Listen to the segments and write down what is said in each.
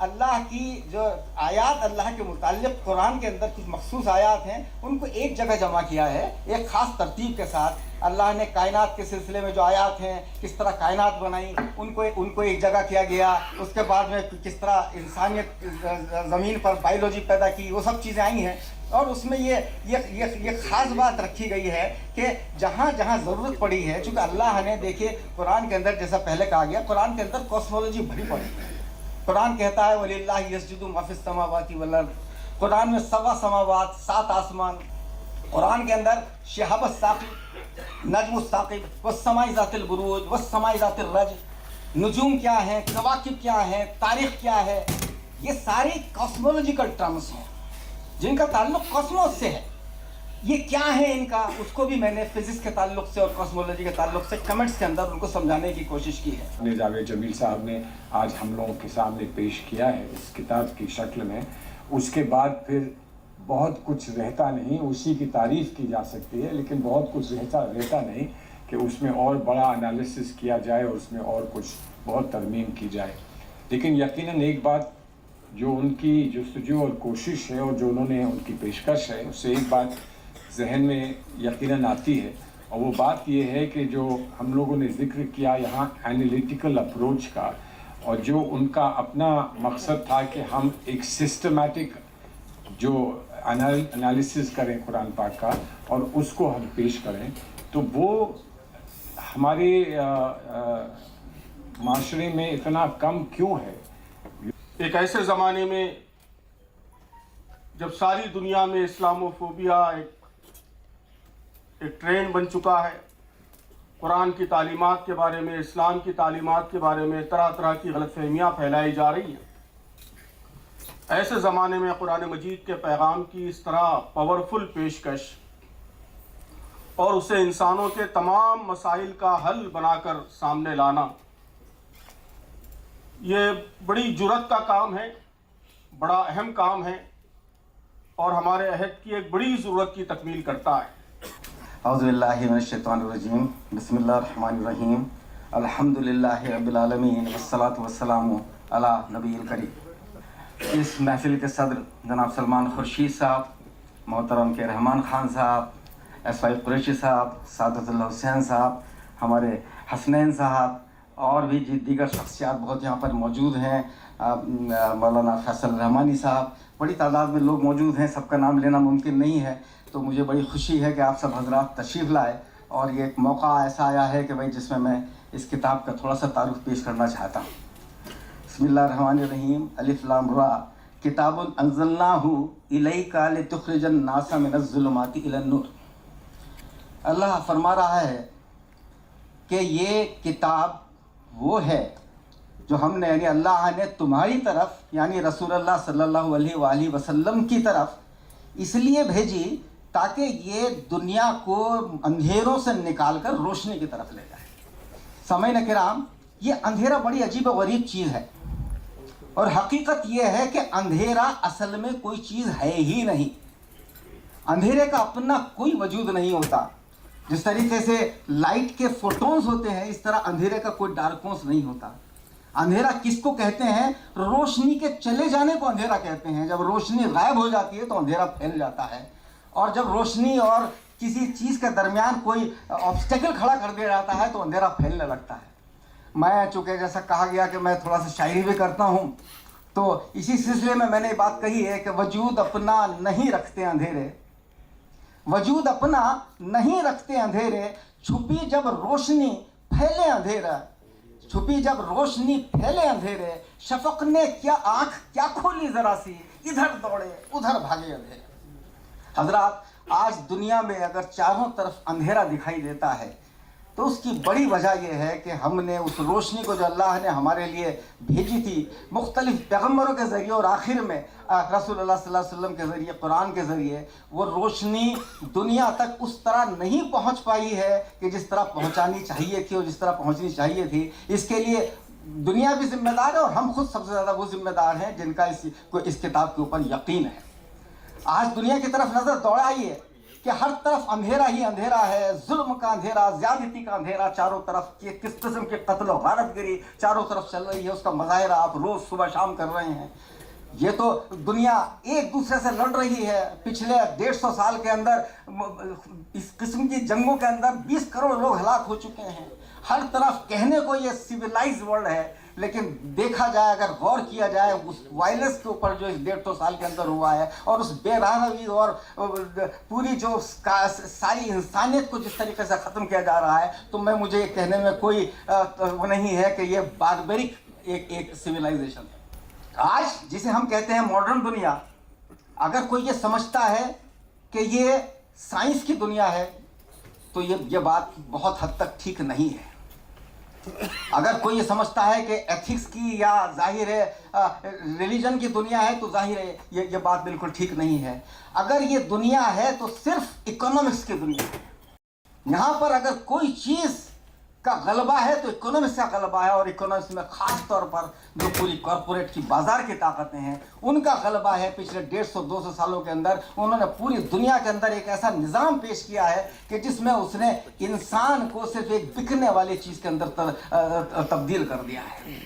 اللہ کی جو آیات اللہ کے متعلق قرآن کے اندر کچھ مخصوص آیات ہیں ان کو ایک جگہ جمع کیا ہے ایک خاص ترتیب کے ساتھ. اللہ نے کائنات کے سلسلے میں جو آیات ہیں کس طرح کائنات بنائیں ان کو ایک جگہ کیا گیا. اس کے بعد میں کس طرح انسانیت زمین پر بائیولوجی پیدا کی وہ سب چیزیں آئی ہیں. اور اس میں یہ خاص بات رکھی گئی ہے کہ جہاں جہاں ضرورت پڑی ہے, چونکہ اللہ نے دیکھیے قرآن کے اندر جیسا پہلے کہا گیا قرآن کے اندر کاسمولوجی بھری پڑی ہے. قرآن کہتا ہے وَلِلَّهِ يَسْجُدُ مَا فِي السَّمَاوَاتِ وَالْأَرْضِ. قرآن میں 7 سماوات 7 آسمان. قرآن کے اندر شہاب الثاقب نجم الثاقب والسماء ذات البروج والسماء ذات الرج. نجوم کیا ہیں, کواکب کیا ہیں, تاریخ کیا ہے, یہ ساری کاسمولوجیکل ٹرمز ہیں جن کا تعلق کاسموس سے ہے. یہ کیا ہے ان کا, اس کو بھی میں نے فزکس کے تعلق سے اور کاسمولوجی کے تعلق سے کمنٹس کے اندر ان کو سمجھانے کی کوشش کی ہے. جاوید جمیل صاحب نے آج ہم لوگوں کے سامنے پیش کیا ہے اس کتاب کی شکل میں. اس کے بعد پھر بہت کچھ رہتا نہیں, اسی کی تعریف کی جا سکتی ہے لیکن بہت کچھ رہتا نہیں کہ اس میں اور بڑا انالیسس کیا جائے اور اس میں اور کچھ بہت ترمیم کی جائے. لیکن یقیناً ایک بات جو ان کی جستجو اور کوشش ہے اور جو انہوں نے ان کی پیشکش ہے اس سے ایک بات ذہن میں یقیناً آتی ہے, اور وہ بات یہ ہے کہ جو ہم لوگوں نے ذکر کیا یہاں اینالیٹیکل اپروچ کا, اور جو ان کا اپنا مقصد تھا کہ ہم ایک سسٹمیٹک جو انالیسس کریں قرآن پاک کا اور اس کو ہم پیش کریں, تو وہ ہمارے معاشرے میں اتنا کم کیوں ہے. ایک ایسے زمانے میں جب ساری دنیا میں اسلاموفوبیا ایک ٹرینڈ بن چکا ہے, قرآن کی تعلیمات کے بارے میں, اسلام کی تعلیمات کے بارے میں طرح طرح کی غلط فہمیاں پھیلائی جا رہی ہیں, ایسے زمانے میں قرآن مجید کے پیغام کی اس طرح پاورفل پیشکش اور اسے انسانوں کے تمام مسائل کا حل بنا کر سامنے لانا, یہ بڑی جرأت کا کام ہے, بڑا اہم کام ہے اور ہمارے عہد کی ایک بڑی ضرورت کی تکمیل کرتا ہے. اعوذ باللہ من الشیطان الرجیم. بسم اللہ الرحمن الرحیم. الحمدللہ رب العالمین والصلاة والسلام علی نبی الکریم. اس محفل کے صدر جناب سلمان خورشید صاحب, محترم کے رحمان خان صاحب, ایس وائی قریشی صاحب, سعادت اللہ حسین صاحب, ہمارے حسنین صاحب اور بھی دیگر شخصیات بہت یہاں پر موجود ہیں, مولانا فیصل رحمانی صاحب, بڑی تعداد میں لوگ موجود ہیں, سب کا نام لینا ممکن نہیں ہے. تو مجھے بڑی خوشی ہے کہ آپ سب حضرات تشریف لائے, اور یہ ایک موقع ایسا آیا ہے کہ بھائی جس میں اس کتاب کا تھوڑا سا تعارف پیش کرنا چاہتا ہوں. بسم اللہ الرحمن الرحیم. الف لام را کتاب انزلناہ الیک لتخرج الناس من الظلمات الی النور. اللہ فرما رہا ہے کہ یہ کتاب وہ ہے جو ہم نے یعنی اللہ نے تمہاری طرف یعنی رسول اللہ صلی اللہ علیہ وآلہ وسلم کی طرف اس لیے بھیجی تاکہ یہ دنیا کو اندھیروں سے نکال کر روشنی کی طرف لے جائے. سامعین کرام, یہ اندھیرا بڑی عجیب و غریب چیز ہے, اور حقیقت یہ ہے کہ اندھیرا اصل میں کوئی چیز ہے ہی نہیں. اندھیرے کا اپنا کوئی وجود نہیں ہوتا. جس طریقے سے لائٹ کے فوٹونز ہوتے ہیں اس طرح اندھیرے کا کوئی ڈارکونس نہیں ہوتا. اندھیرا کس کو کہتے ہیں؟ روشنی کے چلے جانے کو اندھیرا کہتے ہیں. جب روشنی غائب ہو جاتی ہے تو اندھیرا پھیل جاتا ہے, اور جب روشنی اور کسی چیز کے درمیان کوئی آبسٹیکل کھڑا کر دیا جاتا ہے تو اندھیرا پھیلنے لگتا ہے. میں چونکہ جیسا کہا گیا کہ میں تھوڑا سا شاعری بھی کرتا ہوں, تو اسی سلسلے میں نے یہ بات کہی ہے کہ وجود اپنا نہیں رکھتے اندھیرے, وجود اپنا نہیں رکھتے اندھیرے, چھپی جب روشنی پھیلے اندھیرا, چھپی جب روشنی پھیلے اندھیرے, شفق نے کیا آنکھ کیا کھولی ذرا سی, ادھر دوڑے ادھر بھاگے اندھیرے. حضرات, آج دنیا میں اگر چاروں طرف اندھیرا دکھائی دیتا ہے تو اس کی بڑی وجہ یہ ہے کہ ہم نے اس روشنی کو جو اللہ نے ہمارے لیے بھیجی تھی مختلف پیغمبروں کے ذریعے اور آخر میں رسول اللہ صلی اللہ علیہ وسلم کے ذریعے, قرآن کے ذریعے, وہ روشنی دنیا تک اس طرح نہیں پہنچ پائی ہے کہ جس طرح پہنچانی چاہیے تھی اور جس طرح پہنچنی چاہیے تھی. اس کے لیے دنیا بھی ذمہ دار ہے اور ہم خود سب سے زیادہ وہ ذمہ دار ہیں جن کا اس کتاب کے اوپر یقین ہے. آج دنیا کی طرف نظر دوڑائیے کہ ہر طرف اندھیرا ہی اندھیرا ہے، ظلم کا اندھیرا، زیادتی کا اندھیرا، چاروں طرف کس قسم کے قتل و غارت گری چاروں طرف چل رہی ہے، اس کا مظاہرہ آپ روز صبح شام کر رہے ہیں۔ یہ تو دنیا ایک دوسرے سے لڑ رہی ہے۔ پچھلے 150 سال کے اندر اس قسم کی جنگوں کے اندر 20 کروڑ لوگ ہلاک ہو چکے ہیں۔ ہر طرف کہنے کو یہ سویلائز ورلڈ ہے، لیکن دیکھا جائے، اگر غور کیا جائے اس وائلنس کے اوپر جو اس 150 سال کے اندر ہوا ہے، اور اس بے رحم روی اور پوری جو ساری انسانیت کو جس طریقے سے ختم کیا جا رہا ہے، تو مجھے یہ کہنے میں کوئی وہ نہیں ہے کہ یہ باربرک ایک سویلائزیشن ہے۔ آج جسے ہم کہتے ہیں ماڈرن دنیا، اگر کوئی یہ سمجھتا ہے کہ یہ سائنس کی دنیا ہے تو یہ بات بہت حد تک ٹھیک نہیں ہے۔ اگر کوئی یہ سمجھتا ہے کہ ایتھکس کی یا ظاہر ہے ریلیجن کی دنیا ہے تو ظاہر ہے یہ بات بالکل ٹھیک نہیں ہے۔ اگر یہ دنیا ہے تو صرف اکنامکس کی دنیا ہے۔ یہاں پر اگر کوئی چیز کا غلبہ ہے تو اکنامکس کا غلبہ ہے، اور اکنامکس میں خاص طور پر جو پوری کارپوریٹ کی بازار کی طاقتیں ہیں ان کا غلبہ ہے۔ پچھلے 150-200 سالوں کے اندر انہوں نے پوری دنیا کے اندر ایک ایسا نظام پیش کیا ہے کہ جس میں اس نے انسان کو صرف ایک بکنے والی چیز کے اندر تبدیل کر دیا ہے۔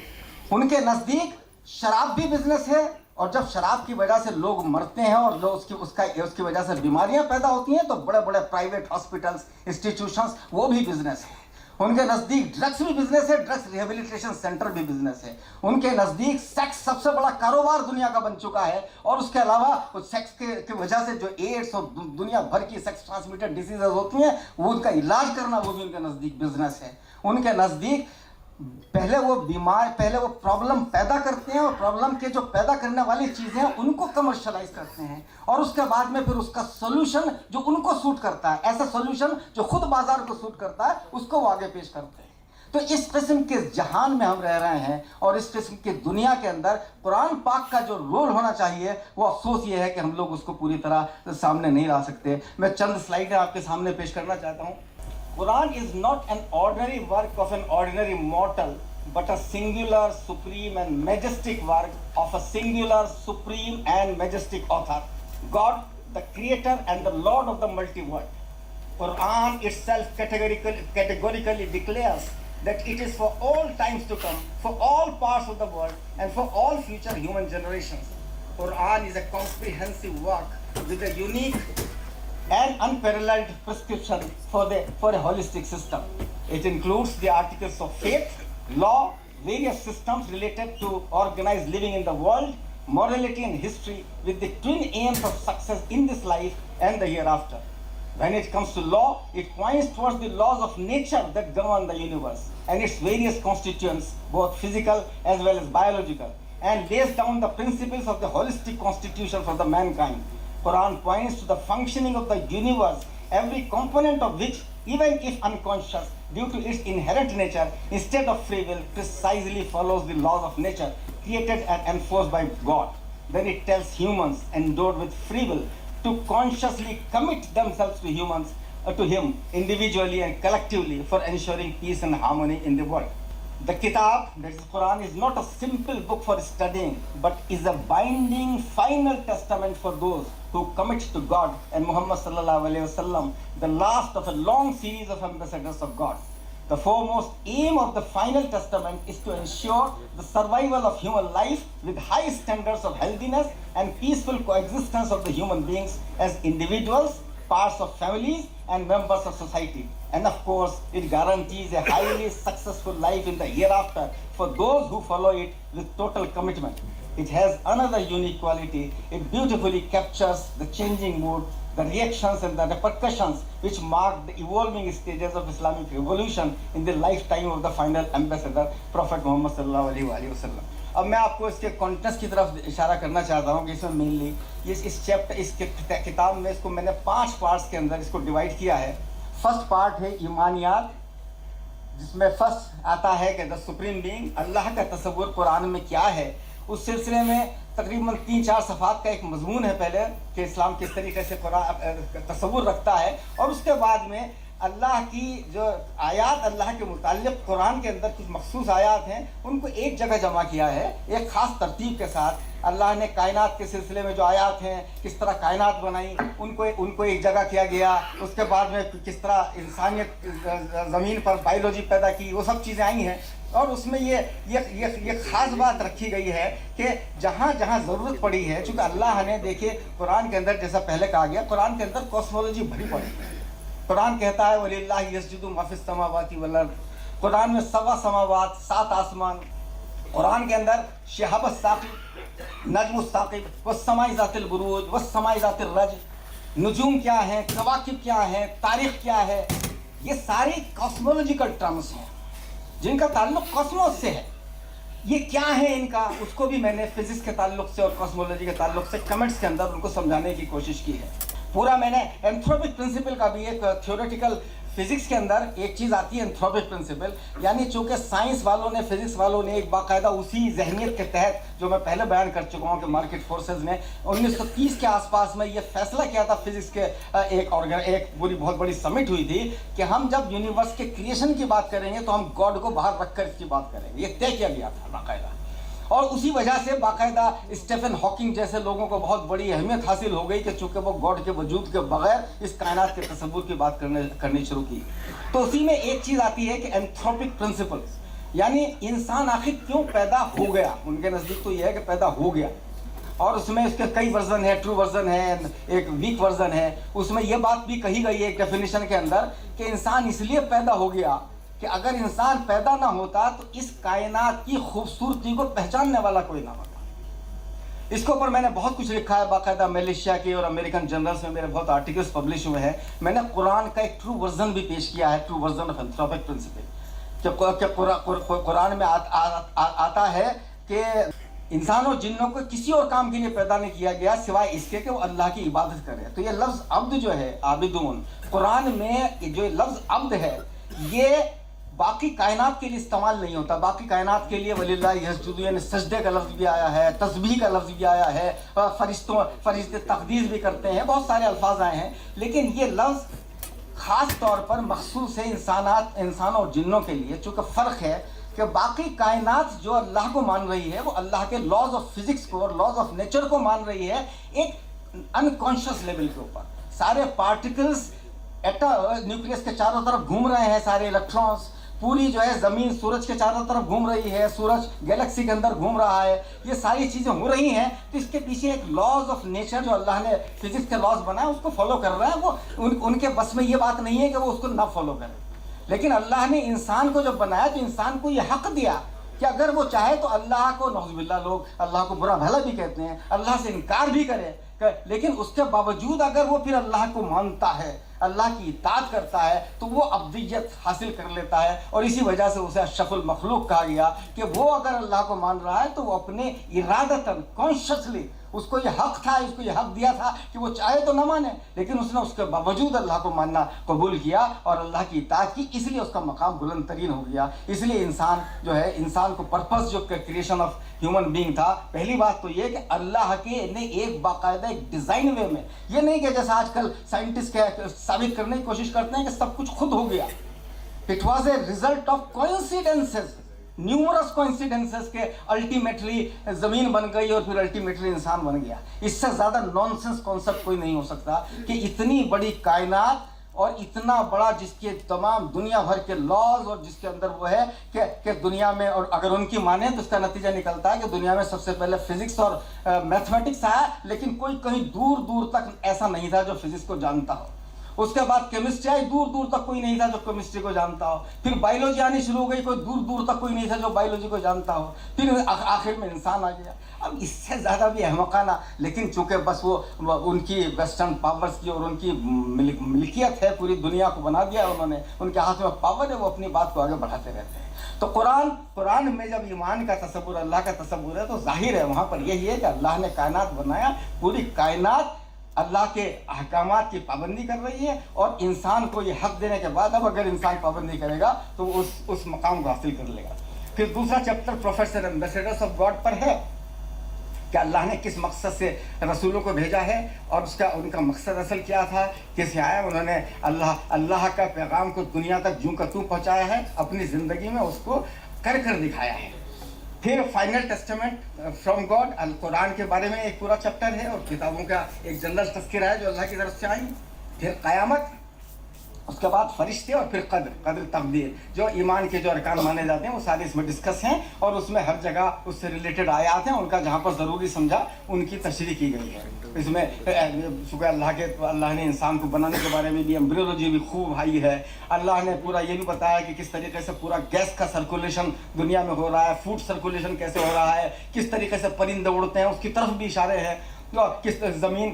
ان کے نزدیک شراب بھی بزنس ہے، اور جب شراب کی وجہ سے لوگ مرتے ہیں اور لوگ اس کی وجہ سے بیماریاں پیدا ہوتی ہیں تو بڑے بڑے پرائیویٹ ہاسپٹلس، انسٹیٹیوشنس وہ بھی بزنس ہے۔ ان کے نزدیک ڈرگس بھی بزنس ہے، ڈرگس ریہیبلیٹیشن سینٹر بھی بزنس ہے۔ ان کے نزدیک سیکس سب سے بڑا کاروبار دنیا کا بن چکا ہے، اور اس کے علاوہ سیکس کی وجہ سے جو ایڈس اور دنیا بھر کی سیکس ٹرانسمیٹڈ ڈیزیزز ہوتی ہیں وہ ان کا علاج کرنا وہ بھی ان کے نزدیک بزنس ہے۔ ان کے نزدیک پہلے وہ پرابلم پیدا کرتے ہیں، اور پرابلم کے جو پیدا کرنے والی چیزیں ہیں ان کو کمرشلائز کرتے ہیں، اور اس کے بعد میں پھر اس کا سولوشن جو ان کو سوٹ کرتا ہے، ایسا سولوشن جو خود بازار کو سوٹ کرتا ہے، اس کو وہ آگے پیش کرتے ہیں۔ تو اس قسم کے جہان میں ہم رہ رہے ہیں، اور اس قسم کی دنیا کے اندر قرآن پاک کا جو رول ہونا چاہیے وہ افسوس یہ ہے کہ ہم لوگ اس کو پوری طرح سامنے نہیں لا سکتے۔ میں چند سلائیڈیں آپ کے سامنے پیش کرنا چاہتا ہوں۔ Quran is not an ordinary work of an ordinary mortal, but a singular, supreme and majestic work of a singular, supreme and majestic author, God, the creator and the Lord of the multi-world. Quran itself categorically declares that it is for all times to come, for all parts of the world, and for all future human generations. Quran is a comprehensive work with a unique and unparalleled prescription for a holistic system. It includes the articles of faith, law, various systems related to organized living in the world, morality and history, with the twin aims of success in this life and the hereafter. When it comes to law, it points towards the laws of nature that govern the universe and its various constituents, both physical as well as biological, and lays down the principles of the holistic constitution for the mankind. Quran points to the functioning of the universe, every component of which, even if unconscious, due to its inherent nature, instead of free will, precisely follows the laws of nature, created and enforced by God. Then it tells humans endowed with free will to consciously commit themselves to Him individually and collectively for ensuring peace and harmony in the world. The Kitab, that is Quran, is not a simple book for studying, but is a binding final testament for those who commit to God and Muhammad sallallahu alaihi wasallam, the last of a long series of ambassadors of God. The foremost aim of the final testament is to ensure the survival of human life with high standards of healthiness and peaceful coexistence of the human beings as individuals, parts of families, and members of society. And of course, it guarantees a highly successful life in the hereafter for those who follow it with total commitment. It has another unique quality. It beautifully captures the changing mood, the reactions and the repercussions which mark the evolving stages of Islamic revolution in the lifetime of the final ambassador, Prophet Muhammad sallallahu alaihi wasallam. اب میں آپ کو اس کے contents کی طرف اشارہ کرنا چاہتا ہوں کہ اس میں مینلی اس کتاب میں اس کو میں نے 5 پارٹس کے اندر اس کو ڈیوائڈ کیا ہے۔ فرسٹ پارٹ ہے ایمانیات، جس میں فرسٹ آتا ہے کہ دا سپریم بینگ، اللہ کا تصور قرآن میں کیا ہے۔ اس سلسلے میں تقریباً 3-4 صفحات کا ایک مضمون ہے پہلے کہ اسلام کس طریقے سے قرآن تصور رکھتا ہے، اور اس کے بعد میں اللہ کی جو آیات اللہ کے متعلق قرآن کے اندر کچھ مخصوص آیات ہیں ان کو ایک جگہ جمع کیا ہے ایک خاص ترتیب کے ساتھ. اللہ نے کائنات کے سلسلے میں جو آیات ہیں کس طرح کائنات بنائی ان کو ایک جگہ کیا گیا. اس کے بعد میں کس طرح انسانیت زمین پر بایولوجی پیدا کی وہ سب چیزیں آئی ہیں. اور اس میں یہ خاص بات رکھی گئی ہے کہ جہاں جہاں ضرورت پڑی ہے, چونکہ اللہ نے دیکھیے قرآن کے اندر جیسا پہلے کہا گیا قرآن کے اندر کاسمولوجی بھری پڑی ہے. قرآن کہتا ہے وَلِلَّهِ يَسْجُدُ مَا فِي السَّمَاوَاتِ وَالْأَرْضِ. قرآن میں 7 سماوات 7 آسمان. قرآن کے اندر شہاب الثاقب نجم الثاقب والسماء ذات البروج والسماء ذات الرج, نجوم کیا ہیں, کواکب کیا ہیں, تاریخ کیا ہے, یہ ساری کاسمولوجیکل ٹرمز ہیں جن کا تعلق کاسموس سے ہے. یہ کیا ہے ان کا, اس کو بھی میں نے فزکس کے تعلق سے اور کاسمولوجی کے تعلق سے کمنٹس کے اندر ان کو سمجھانے کی کوشش کی ہے. پورا میں نے اینتھروپک پرنسپل کا بھی ایک تھیوریٹیکل فزکس کے اندر ایک چیز آتی ہے اینتھروپک پرنسپل, یعنی چونکہ سائنس والوں نے فزکس والوں نے ایک باقاعدہ اسی ذہنیت کے تحت جو میں پہلے بیان کر چکا ہوں کہ مارکیٹ فورسز نے 1930 کے آس پاس میں یہ فیصلہ کیا تھا فزکس کے ایک پوری بہت بڑی سمٹ ہوئی تھی کہ ہم جب یونیورس کے کریشن کی بات کریں گے تو ہم گاڈ کو باہر رکھ کر اس کی بات کریں گے. یہ طے کیا گیا تھا باقاعدہ, اور اسی وجہ سے باقاعدہ اسٹیفن ہاکنگ جیسے لوگوں کو بہت بڑی اہمیت حاصل ہو گئی کہ چونکہ وہ گاڈ کے وجود کے بغیر اس کائنات کے تصور کی بات کرنی شروع کی. تو اسی میں ایک چیز آتی ہے کہ اینتھروپک پرنسپل, یعنی انسان آخر کیوں پیدا ہو گیا. ان کے نزدیک تو یہ ہے کہ پیدا ہو گیا, اور اس میں اس کے کئی ورژن ہے, ٹرو ورژن ہے, ایک ویک ورژن ہے. اس میں یہ بات بھی کہی گئی ہے ایک ڈیفینیشن کے اندر کہ انسان اس لیے پیدا ہو گیا کہ اگر انسان پیدا نہ ہوتا تو اس کائنات کی خوبصورتی کو پہچاننے والا کوئی نہ ہوتا. اس کے اوپر میں نے بہت کچھ لکھا ہے باقاعدہ, ملیشیا کے اور امریکن جرنلز میں میرے بہت آرٹیکلز پبلش ہوئے ہیں. میں نے قرآن کا ایک ٹرو ورژن بھی پیش کیا ہے, ٹرو ورژن آف اینتھروپک پرنسپل, کہ قرآن میں آتا ہے کہ انسان اور جنوں کو کسی اور کام کے لیے پیدا نہیں کیا گیا سوائے اس کے کہ وہ اللہ کی عبادت کرے. تو یہ لفظ عبد جو ہے, عابدون, قرآن میں جو لفظ عبد ہے یہ باقی کائنات کے لیے استعمال نہیں ہوتا. باقی کائنات کے لیے وَلِلَّهِ يَسْجُدُ یعنی سجدے کا لفظ بھی آیا ہے, تسبیح کا لفظ بھی آیا ہے, فرشتے تقدیس بھی کرتے ہیں, بہت سارے الفاظ آئے ہیں. لیکن یہ لفظ خاص طور پر مخصوص ہے انسانوں اور جنوں کے لیے, چونکہ فرق ہے کہ باقی کائنات جو اللہ کو مان رہی ہے وہ اللہ کے لاز آف فزکس کو اور لاز آف نیچر کو مان رہی ہے ایک انکانشیس لیول کے اوپر. سارے پارٹیکلز نیوکلیس کے چاروں طرف گھوم رہے ہیں, سارے الیکٹرانس, پوری جو ہے زمین سورج کے چاروں طرف گھوم رہی ہے, سورج گیلیکسی کے اندر گھوم رہا ہے, یہ ساری چیزیں ہو رہی ہیں. تو اس کے پیچھے ایک لاز آف نیچر جو اللہ نے فزکس کے لاز بنائے اس کو فالو کر رہا ہے. وہ ان کے بس میں یہ بات نہیں ہے کہ وہ اس کو نہ فالو کرے. لیکن اللہ نے انسان کو جب بنایا تو انسان کو یہ حق دیا کہ اگر وہ چاہے تو اللہ کو, نعوذ باللہ لوگ اللہ کو برا بھلا بھی کہتے ہیں, اللہ سے انکار بھی کرے, لیکن اس کے باوجود اگر وہ پھر اللہ کو مانتا ہے, اللہ کی اطاعت کرتا ہے تو وہ ابدیت حاصل کر لیتا ہے. اور اسی وجہ سے اسے اشرف المخلوق کہا گیا کہ وہ اگر اللہ کو مان رہا ہے تو وہ اپنے ارادتاً کانشیسلی, اس کو یہ حق تھا, اس کو یہ حق دیا تھا کہ وہ چاہے تو نہ مانے, لیکن اس نے اس کے باوجود اللہ کو ماننا قبول کیا اور اللہ کی اطاعت کی, اس لیے اس کا مقام بلند ترین ہو گیا. اس لیے انسان جو ہے, انسان کو پرپس جو کریشن آف ہیومن بینگ تھا, پہلی بات تو یہ کہ اللہ کے نے ایک باقاعدہ ایک ڈیزائن وے میں, یہ نہیں کہ جیسا آج کل سائنٹسٹ ثابت کرنے کی کوشش کرتے ہیں کہ سب کچھ خود ہو گیا. It was a result of coincidences, numerous coincidences کے الٹیمیٹلی زمین بن گئی اور پھر الٹیمیٹلی انسان بن گیا. اس سے زیادہ نان سینس کانسیپٹ کوئی نہیں ہو سکتا کہ اتنی بڑی کائنات اور اتنا بڑا جس کے تمام دنیا بھر کے لاز اور جس کے اندر وہ ہے کہ دنیا میں, اور اگر ان کی مانیں تو اس کا نتیجہ نکلتا ہے کہ دنیا میں سب سے پہلے فزکس اور میتھمیٹکس آیا, لیکن کوئی دور دور تک ایسا نہیں تھا جو فزکس کو جانتا ہو. اس کے بعد کیمسٹری آئی, دور دور تک کوئی نہیں تھا جو کیمسٹری کو جانتا ہو. پھر بایولوجی آنی شروع ہو گئی, کوئی دور دور تک کوئی نہیں تھا جو بایولوجی کو جانتا ہو. پھر آخر میں انسان آ گیا. اب اس سے زیادہ بھی احمقانہ, لیکن چونکہ بس وہ ان کی ویسٹرن پاورز کی اور ان کی ملکیت ہے, پوری دنیا کو بنا دیا انہوں نے, ان کے ہاتھ میں پاور ہے, وہ اپنی بات کو آگے بڑھاتے رہتے ہیں. تو قرآن میں جب ایمان کا تصور, اللہ کا تصور ہے, تو ظاہر ہے وہاں پر یہی ہے کہ اللہ نے کائنات بنایا, پوری کائنات اللہ کے احکامات کی پابندی کر رہی ہے, اور انسان کو یہ حق دینے کے بعد اب اگر انسان پابندی کرے گا تو وہ اس مقام کو حاصل کر لے گا. پھر دوسرا chapter prophets and ambassadors of God پر ہے. کہ اللہ نے کس مقصد سے رسولوں کو بھیجا ہے اور ان کا مقصد اصل کیا تھا، کیسے آیا، انہوں نے اللہ کا پیغام کو دنیا تک جوں کا توں پہنچایا ہے، اپنی زندگی میں اس کو کر دکھایا ہے۔ پھر فائنل ٹیسٹمنٹ فرام گاڈ، القرآن کے بارے میں ایک پورا چیپٹر ہے اور کتابوں کا ایک جنرل تذکرہ ہے جو اللہ کی طرف سے آئی۔ پھر قیامت، اس کے بعد فرشتے، اور پھر قدر تقدیر، جو ایمان کے جو ارکان مانے جاتے ہیں وہ سارے اس میں ڈسکس ہیں، اور اس میں ہر جگہ اس سے ریلیٹڈ آیات ہیں، ان کا جہاں پر ضروری سمجھا ان کی تشریح کی گئی ہے۔ اس میں شکر اللہ نے انسان کو بنانے کے بارے میں بھی ایمبریولوجی بھی خوب آئی ہے۔ اللہ نے پورا یہ بھی بتایا کہ کس طریقے سے پورا گیس کا سرکولیشن دنیا میں ہو رہا ہے، فوڈ سرکولیشن کیسے ہو رہا ہے، کس طریقے سے پرندے اڑتے ہیں، اس کی طرف بھی اشارے ہیں، کس زمین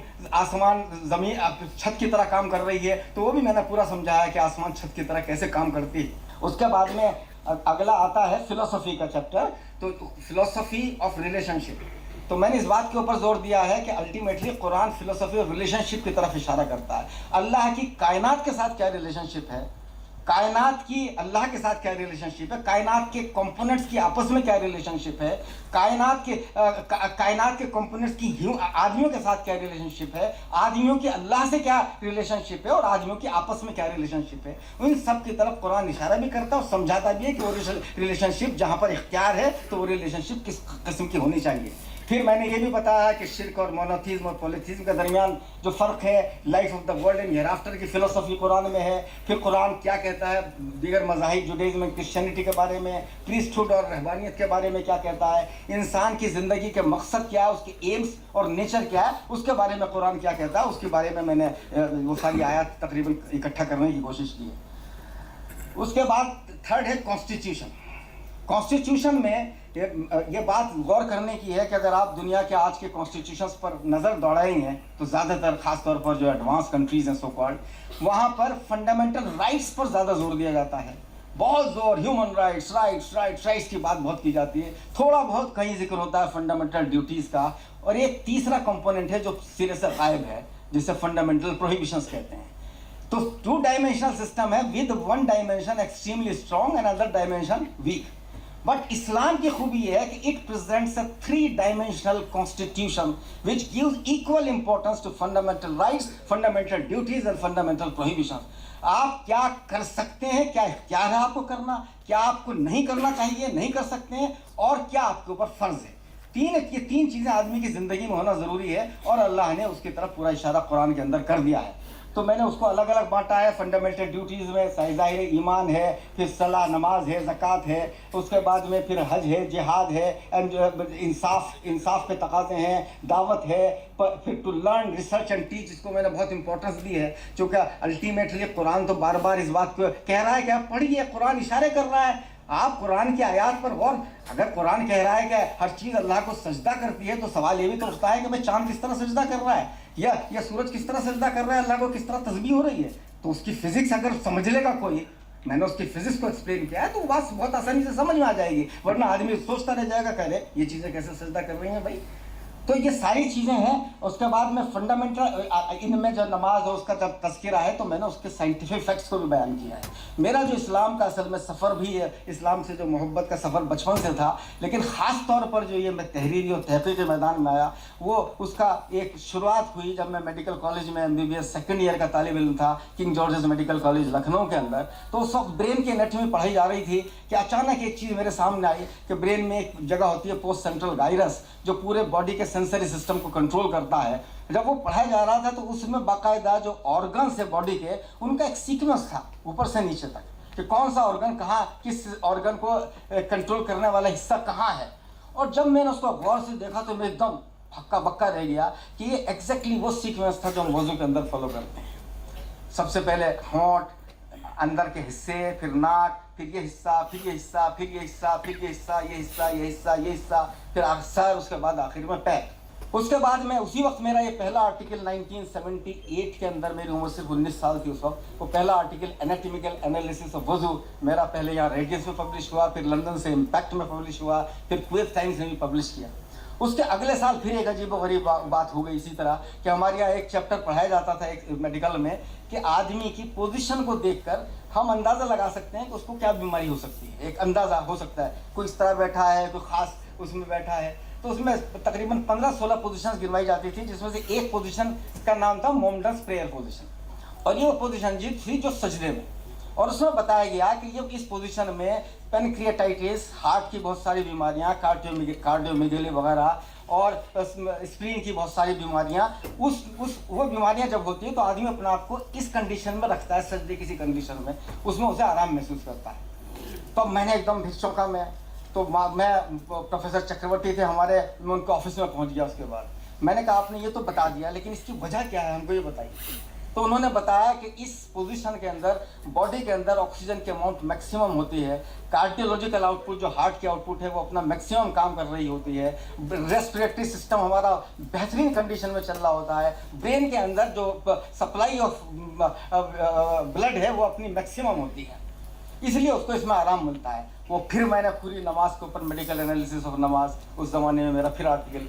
چھت کی طرح کام کر رہی ہے، تو وہ بھی میں نے پورا سمجھایا کہ آسمان چھت کی طرح کیسے کام کرتی ہے۔ اس کے بعد میں اگلا آتا ہے فلسفی کا چیپٹر، تو فلسفی آف ریلیشن شپ۔ تو میں نے اس بات کے اوپر زور دیا ہے کہ الٹیمیٹلی قرآن فلسفی اور ریلیشن شپ کی طرف اشارہ کرتا ہے۔ اللہ کی کائنات کے ساتھ کیا ریلیشن شپ ہے، کائنات کی اللہ کے ساتھ کیا ریلیشن شپ ہے، کائنات کے کمپوننٹس کی آپس میں کیا ریلیشن شپ ہے، کائنات کے کمپوننٹس کی آدمیوں کے ساتھ کیا ریلیشن شپ ہے، آدمیوں کی اللہ سے کیا ریلیشن شپ ہے، اور آدمیوں کی آپس میں کیا ریلیشن شپ ہے، ان سب کی طرف قرآن اشارہ بھی کرتا ہے اور سمجھاتا بھی ہے کہ وہ ریلیشن شپ جہاں پر اختیار ہے تو وہ ریلیشن شپ کس قسم کی ہونی چاہیے۔ پھر میں نے یہ بھی بتایا کہ شرک اور مونوتھیزم اور پولیتھیزم کے درمیان جو فرق ہے، life of the world and here after کی فلسفی قرآن میں ہے۔ پھر قرآن کیا کہتا ہے دیگر مذاہب، جوڈیزم اور کرسچینٹی کے بارے میں، پریسٹہوڈ اور رہبانیت کے بارے میں کیا کہتا ہے، انسان کی زندگی کے مقصد کیا ہے، اس کے ایمز اور نیچر کیا ہے، اس کے بارے میں قرآن کیا کہتا ہے، اس کے بارے میں نے وہ ساری آیات تقریباً اکٹھا کرنے کی کوشش کی ہے۔ اس کے بعد تھرڈ ہے کانسٹیٹیوشن۔ کانسٹیٹیوشن میں یہ بات غور کرنے کی ہے کہ اگر آپ دنیا کے آج کے کانسٹیٹیوشنس پر نظر دوڑائیں ہیں تو زیادہ تر خاص طور پر جو ایڈوانس کنٹریز ہیں سو کالڈ، وہاں پر فنڈامنٹل رائٹس پر زیادہ زور دیا جاتا ہے، بہت زور ہیومن رائٹس کی بات بہت کی جاتی ہے، تھوڑا بہت کہیں ذکر ہوتا ہے فنڈامنٹل ڈیوٹیز کا، اور ایک تیسرا کمپوننٹ ہے جو سرے سے غائب ہے جسے فنڈامنٹل پروہیبیشنز کہتے ہیں۔ تو 2 ڈائمینشنل سسٹم ہے with 1 dimension extremely strong and another dimension weak. But اسلام کی خوبی یہ ہے کہ it presents a 3 dimensional constitution which gives equal importance to fundamental rights, fundamental duties and fundamental prohibitions. آپ کیا کر سکتے ہیں، کیا اختیار ہے آپ کو کرنا، کیا آپ کو نہیں کرنا چاہیے، نہیں کر سکتے ہیں، اور کیا آپ کے اوپر فرض ہے۔ یہ 3 چیزیں آدمی کی زندگی میں ہونا ضروری ہے، اور اللہ نے اس کی طرف پورا اشارہ قرآن کے اندر کر دیا ہے۔ تو میں نے اس کو الگ الگ بانٹا ہے۔ فنڈامنٹل ڈیوٹیز میں ظاہر ایمان ہے، پھر صلاح، نماز ہے، زکوٰۃ ہے، اس کے بعد میں پھر حج ہے، جہاد ہے، انصاف کے تقاضے ہیں، دعوت ہے، پھر to learn, research and teach, اس کو میں نے بہت امپورٹنس دی ہے، چونکہ الٹیمیٹلی قرآن تو بار بار اس بات کو کہہ رہا ہے کہ آپ پڑھیے، قرآن اشارے کر رہا ہے، آپ قرآن کی آیات پر غور، اگر قرآن کہہ رہا ہے کہ ہر چیز اللہ کو سجدہ کرتی ہے تو سوال یہ بھی تو اٹھتا ہے کہ میں چاند کس طرح سجدہ کر رہا ہے، یا سورج کس طرح سجدہ کر رہا ہے، اللہ کو کس طرح تسبیح ہو رہی ہے، تو اس کی فزکس اگر سمجھ لے گا کوئی، میں نے اس کی فزکس کو ایکسپلین کیا ہے تو وہ بات بہت آسانی سے سمجھ میں آ جائے گی، ورنہ آدمی سوچتا رہ جائے گا کہ یہ چیزیں کیسے سجدہ کر رہی ہیں بھائی۔ تو یہ ساری چیزیں ہیں۔ اس کے بعد میں فنڈامنٹل ان میں جو نماز ہے اس کا جب تذکرہ ہے تو میں نے اس کے سائنٹیفک فیکٹس کو بھی بیان کیا ہے۔ میرا جو اسلام کا اصل میں سفر بھی ہے، اسلام سے جو محبت کا سفر بچپن سے تھا، لیکن خاص طور پر جو یہ میں تحریری اور تحقیق کے میدان میں آیا، وہ اس کا ایک شروعات ہوئی جب میں میڈیکل کالج میں MBBS سیکنڈ ایئر کا طالب علم تھا، king George's medical college Lucknow کے اندر۔ تو اس وقت برین کی انیٹمی پڑھائی جا رہی تھی کہ اچانک ایک چیز میرے سامنے آئی کہ برین میں ایک جگہ ہوتی ہے پوسٹ سینٹرل گائرس، جو پورے باڈی کے سینسری سسٹم کو کنٹرول کرتا ہے۔ جب وہ پڑھایا جا رہا تھا تو اس میں باقاعدہ جو آرگنس ہے باڈی کے، ان کا ایک سیکوینس تھا اوپر سے نیچے تک، کہ کون سا آرگن کہاں، کس آرگن کو کنٹرول کرنے والا حصہ کہاں ہے۔ اور جب میں نے اس کو غور سے دیکھا تو میں ایک دم ہکا بکا رہ گیا کہ یہ ایگزیکٹلی وہ سیکوینس تھا جو ہم وضو کے اندر فالو کرتے ہیں۔ سب سے پہلے ہونٹ، اندر کے حصے، پھر ناک، پھر یہ حصہ، پھر یہ حصہ، پھر یہ حصہ، پھر یہ حصہ، یہ حصہ، یہ حصہ، یہ حصہ، پھر سر، اس کے بعد آخر میں پیر۔ اس کے بعد میں اسی وقت میرا یہ پہلا آرٹیکل 1978 کے اندر، میری عمر صرف 19 سال تھی اس وقت، وہ پہلا آرٹیکل انیٹمیکل انالیسس آف وضو میرا پہلے یہاں ریڈینس میں پبلش ہوا، پھر لندن سے امپیکٹ میں پبلش ہوا، پھر کویت ٹائمز نے بھی پبلش کیا۔ اس کے اگلے سال پھر ایک عجیب و غریب بات ہو گئی اسی طرح کہ ہمارے یہاں ایک چیپٹر پڑھایا جاتا تھا ایک میڈیکل میں کہ آدمی کی پوزیشن کو دیکھ کر ہم اندازہ لگا سکتے ہیں کہ اس کو کیا بیماری ہو سکتی ہے۔ ایک اندازہ ہو سکتا ہے، کوئی اس طرح بیٹھا ہے، کوئی خاص اس میں بیٹھا ہے۔ تو اس میں تقریباً 15-16 پوزیشنز گنوائی جاتی تھی، جس میں سے ایک پوزیشن کا نام تھا مومڈنس پریئر پوزیشن، اور یہ وہ پوزیشن جی تھی جو سجدے میں، اور اس میں بتایا گیا کہ یہ اس پوزیشن میں پینکریاٹائٹس، ہارٹ کی بہت ساری بیماریاں، کارڈیومیگلی وغیرہ، اور اسپرین کی بہت ساری بیماریاں، وہ بیماریاں جب ہوتی ہیں تو آدمی اپنے آپ کو اس کنڈیشن میں رکھتا ہے، سجدے کسی کنڈیشن میں، اس میں اسے آرام محسوس کرتا ہے۔ تو میں نے ایک دم بھیج چونکا میں، تو میں پروفیسر چکرورتی تھے ہمارے، میں ان کے آفس میں پہنچ گیا۔ اس کے بعد میں نے کہا آپ نے یہ تو بتا دیا، لیکن اس کی وجہ کیا ہے، ہم کو یہ بتائیے۔ تو انہوں نے بتایا کہ اس پوزیشن کے اندر باڈی کے اندر آکسیجن کی اماؤنٹ میکسیمم ہوتی ہے، کارڈیولوجیکل آؤٹ پٹ جو ہارٹ کی آؤٹ پٹ ہے وہ اپنا میکسیمم کام کر رہی ہوتی ہے، ریسپریٹری سسٹم ہمارا بہترین کنڈیشن میں چل رہا ہوتا ہے، برین کے اندر جو سپلائی آف بلڈ ہے وہ اپنی میکسیمم ہوتی ہے، اس لیے اس کو اس میں آرام ملتا ہے۔ وہ پھر میں نے پوری نماز کے اوپر میڈیکل انالیسس آف نماز، اس زمانے میں میرا پھر آرٹیکل۔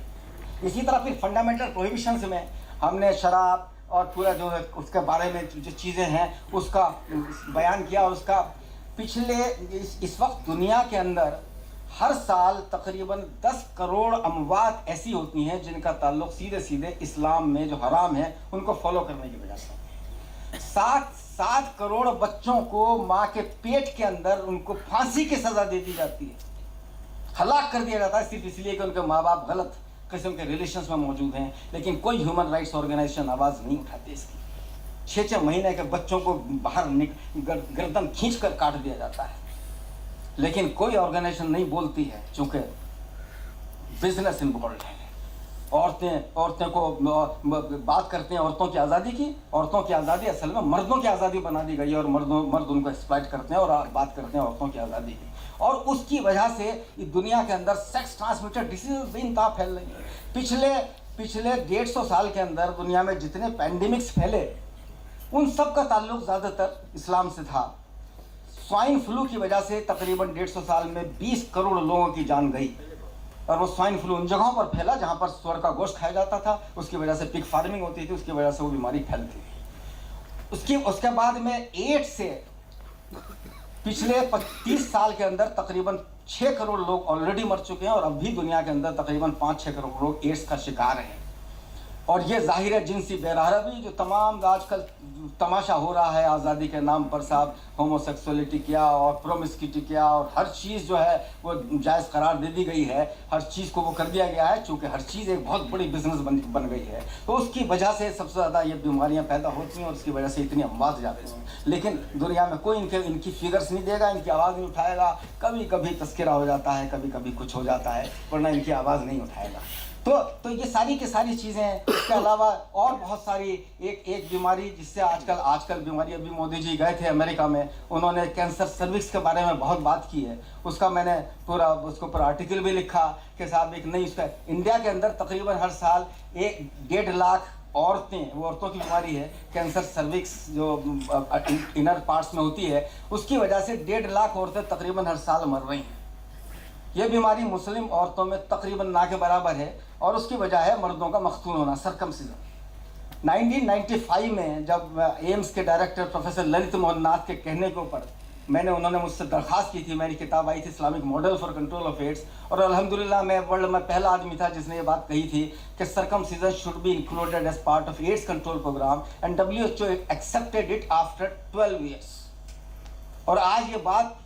اسی طرح پھر فنڈامنٹل پروہیبیشنز میں ہم نے شراب اور پورا جو ہے اس کے بارے میں جو چیزیں ہیں اس کا بیان کیا، اور اس کا پچھلے اس وقت دنیا کے اندر ہر سال تقریباً 10 کروڑ اموات ایسی ہوتی ہیں جن کا تعلق سیدھے سیدھے اسلام میں جو حرام ہے ان کو فالو کرنے کی وجہ سے۔ 7 کروڑ بچوں کو ماں کے پیٹ کے اندر ان کو پھانسی کی سزا دے دی جاتی ہے، ہلاک کر دیا جاتا ہے صرف اس لیے کہ ان کے ماں باپ غلط قسم کے ریلیشنز میں موجود ہیں، لیکن کوئی ہیومن رائٹس آرگنائزیشن آواز نہیں اٹھاتی اس کی۔ 6 مہینے کے بچوں کو باہر گردن کھینچ کر کاٹ دیا جاتا ہے، لیکن کوئی آرگنائزیشن نہیں بولتی ہے، چونکہ بزنس انوالوڈ ہے۔ عورتیں کو بات کرتے ہیں عورتوں کی آزادی کی، عورتوں کی آزادی اصل میں مردوں کی آزادی بنا دی گئی ہے، اور مرد ان کو ایکسپلائٹ کرتے ہیں اور بات کرتے ہیں عورتوں کی آزادی کی، اور اس کی وجہ سے دنیا کے اندر سیکس ٹرانسمیٹڈ ڈیزیز بے انتہا پھیل رہی ہیں۔ پچھلے 150 سال کے اندر دنیا میں جتنے پینڈیمکس پھیلے ان سب کا تعلق زیادہ تر اسلام سے تھا۔ سوائن فلو کی وجہ سے تقریباً 150 سال میں 20 کروڑ لوگوں کی جان گئی، اور وہ سوائن فلو ان جگہوں پر پھیلا جہاں پر سور کا گوشت کھایا جاتا تھا، اس کی وجہ سے پگ فارمنگ ہوتی تھی، اس کی وجہ سے وہ بیماری پھیلتی تھی۔ اس کے بعد میں ایڈز سے پچھلے 30 سال کے اندر تقریباً 6 کروڑ لوگ آلریڈی مر چکے ہیں، اور اب بھی دنیا کے اندر تقریباً 5-6 کروڑ لوگ ایڈز کا شکار ہیں۔ اور یہ ظاہر ہے جنسی بے رحمی جو تمام آج کل تماشا ہو رہا ہے آزادی کے نام پر، صاحب ہومو سیکسولیٹی کیا اور پرومسکیوٹی کیا، اور ہر چیز جو ہے وہ جائز قرار دے دی گئی ہے، ہر چیز کو وہ کر دیا گیا ہے، چونکہ ہر چیز ایک بہت بڑی بزنس بن گئی ہے، تو اس کی وجہ سے سب سے زیادہ یہ بیماریاں پیدا ہوتی ہیں، اور اس کی وجہ سے اتنی اموات جاتی ہیں۔ لیکن دنیا میں کوئی ان کی فگرس نہیں دے گا، ان کی آواز نہیں اٹھائے گا، کبھی کبھی تذکرہ ہو جاتا ہے، کبھی کبھی کچھ ہو جاتا ہے، ورنہ ان کی آواز نہیں اٹھائے گا۔ تو یہ ساری کی ساری چیزیں ہیں۔ اس کے علاوہ اور بہت ساری ایک بیماری جس سے آج کل بیماری، ابھی مودی جی گئے تھے امریکہ میں، انہوں نے کینسر سروکس کے بارے میں بہت بات کی ہے، اس کا میں نے اس کے اوپر آرٹیکل بھی لکھا کہ صاحب ایک نئی، اس کا انڈیا کے اندر تقریباً ہر سال 1.5 لاکھ عورتوں کی بیماری ہے کینسر سروکس جو انر پارٹس میں ہوتی ہے، اس کی وجہ سے 1.5 لاکھ عورتیں تقریباً ہر سال مر رہی ہیں۔ یہ بیماری مسلم عورتوں میں تقریباً نہ کے برابر ہے، اور اس کی وجہ ہے مردوں کا مختون ہونا، سرکمسیزن۔ 1995 میں جب ایمس کے ڈائریکٹر پروفیسر للت موہن ناتھ کے کہنے کے اوپر انہوں نے مجھ سے درخواست کی تھی، میری کتاب آئی تھی Islamic model for control of AIDS, اور الحمدللہ میں ورلڈ میں پہلا آدمی تھا جس نے یہ بات کہی تھی کہ circumcision should be included as part of AIDS control programme, and WHO accepted it after 12 years. اور آج یہ بات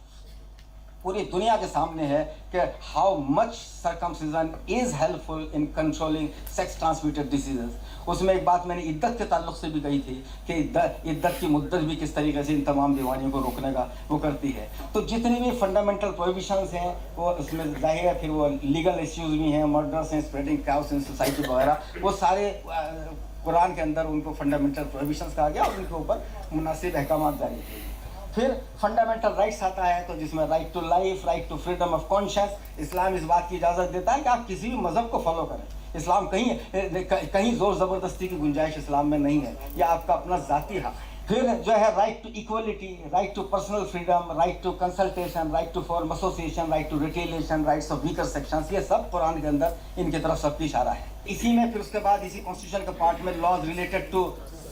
پوری دنیا کے سامنے ہے کہ how much circumcision is helpful in controlling sex transmitted diseases. اس میں ایک بات میں نے عدت کے تعلق سے بھی کہی تھی کہ عدت کی مدت بھی کس طریقے سے ان تمام بیماریوں کو روکنے کا وہ کرتی ہے۔ تو جتنی بھی فنڈامنٹل پروہیبیشنز ہیں وہ اس میں ظاہر ہے، پھر وہ لیگل ایشوز بھی ہیں، مرڈرس ہیں، اسپریڈنگ کیوس ان سوسائٹی وغیرہ، وہ سارے قرآن کے اندر ان کو فنڈامنٹل پروہیبیشنز کہا گیا، اور ان کے اوپر مناسب احکامات جاری کیے گئے۔ پھر فنڈامنٹل رائٹس آتا ہے، تو جس میں right to life, right to freedom of conscience, اسلام اس بات کی اجازت دیتا ہے کہ آپ کسی بھی مذہب کو فالو کریں، اسلام کہیں زور زبردستی کی گنجائش اسلام میں نہیں ہے، یہ آپ کا اپنا ذاتی حق ہے۔ پھر جو ہے right to equality, right to personal freedom, right to consultation, right to form association, right to retaliation, rights of weaker sections, یہ سب قرآن کے اندر ان کی طرف سب کی اشارہ ہے۔ اسی میں پھر اس کے بعد اسی کانسٹیٹیوشن کے پارٹ میں laws related to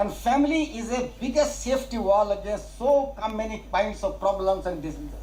And family is a biggest safety wall against so many kinds of problems and diseases.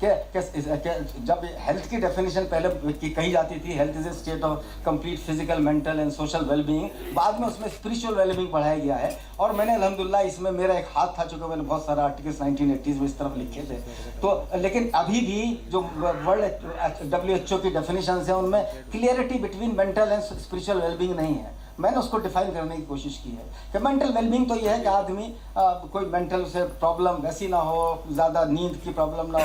کہ جب ہیلتھ کی ڈیفینیشن پہلے کہی جاتی تھی، health is a state of complete physical mental and social well being, بعد میں اس میں اسپریچول ویل بینگ بڑھایا گیا ہے، اور میں نے الحمدللہ اس میں میرا ایک ہاتھ تھا، چونکہ میں نے بہت سارا آرٹیکلس 1980s میں اس طرف لکھے تھے، تو لیکن ابھی بھی جو ورلڈ WHO کی ڈیفینیشنز ہیں ان میں clarity between mental and spiritual well being نہیں ہے۔ میں نے اس کو ڈیفائن کرنے کی کوشش کی ہے کہ مینٹل ویل بینگ تو یہ ہے کہ آدمی کوئی مینٹل سے پرابلم ویسی نہ ہو، زیادہ نیند کی پرابلم نہ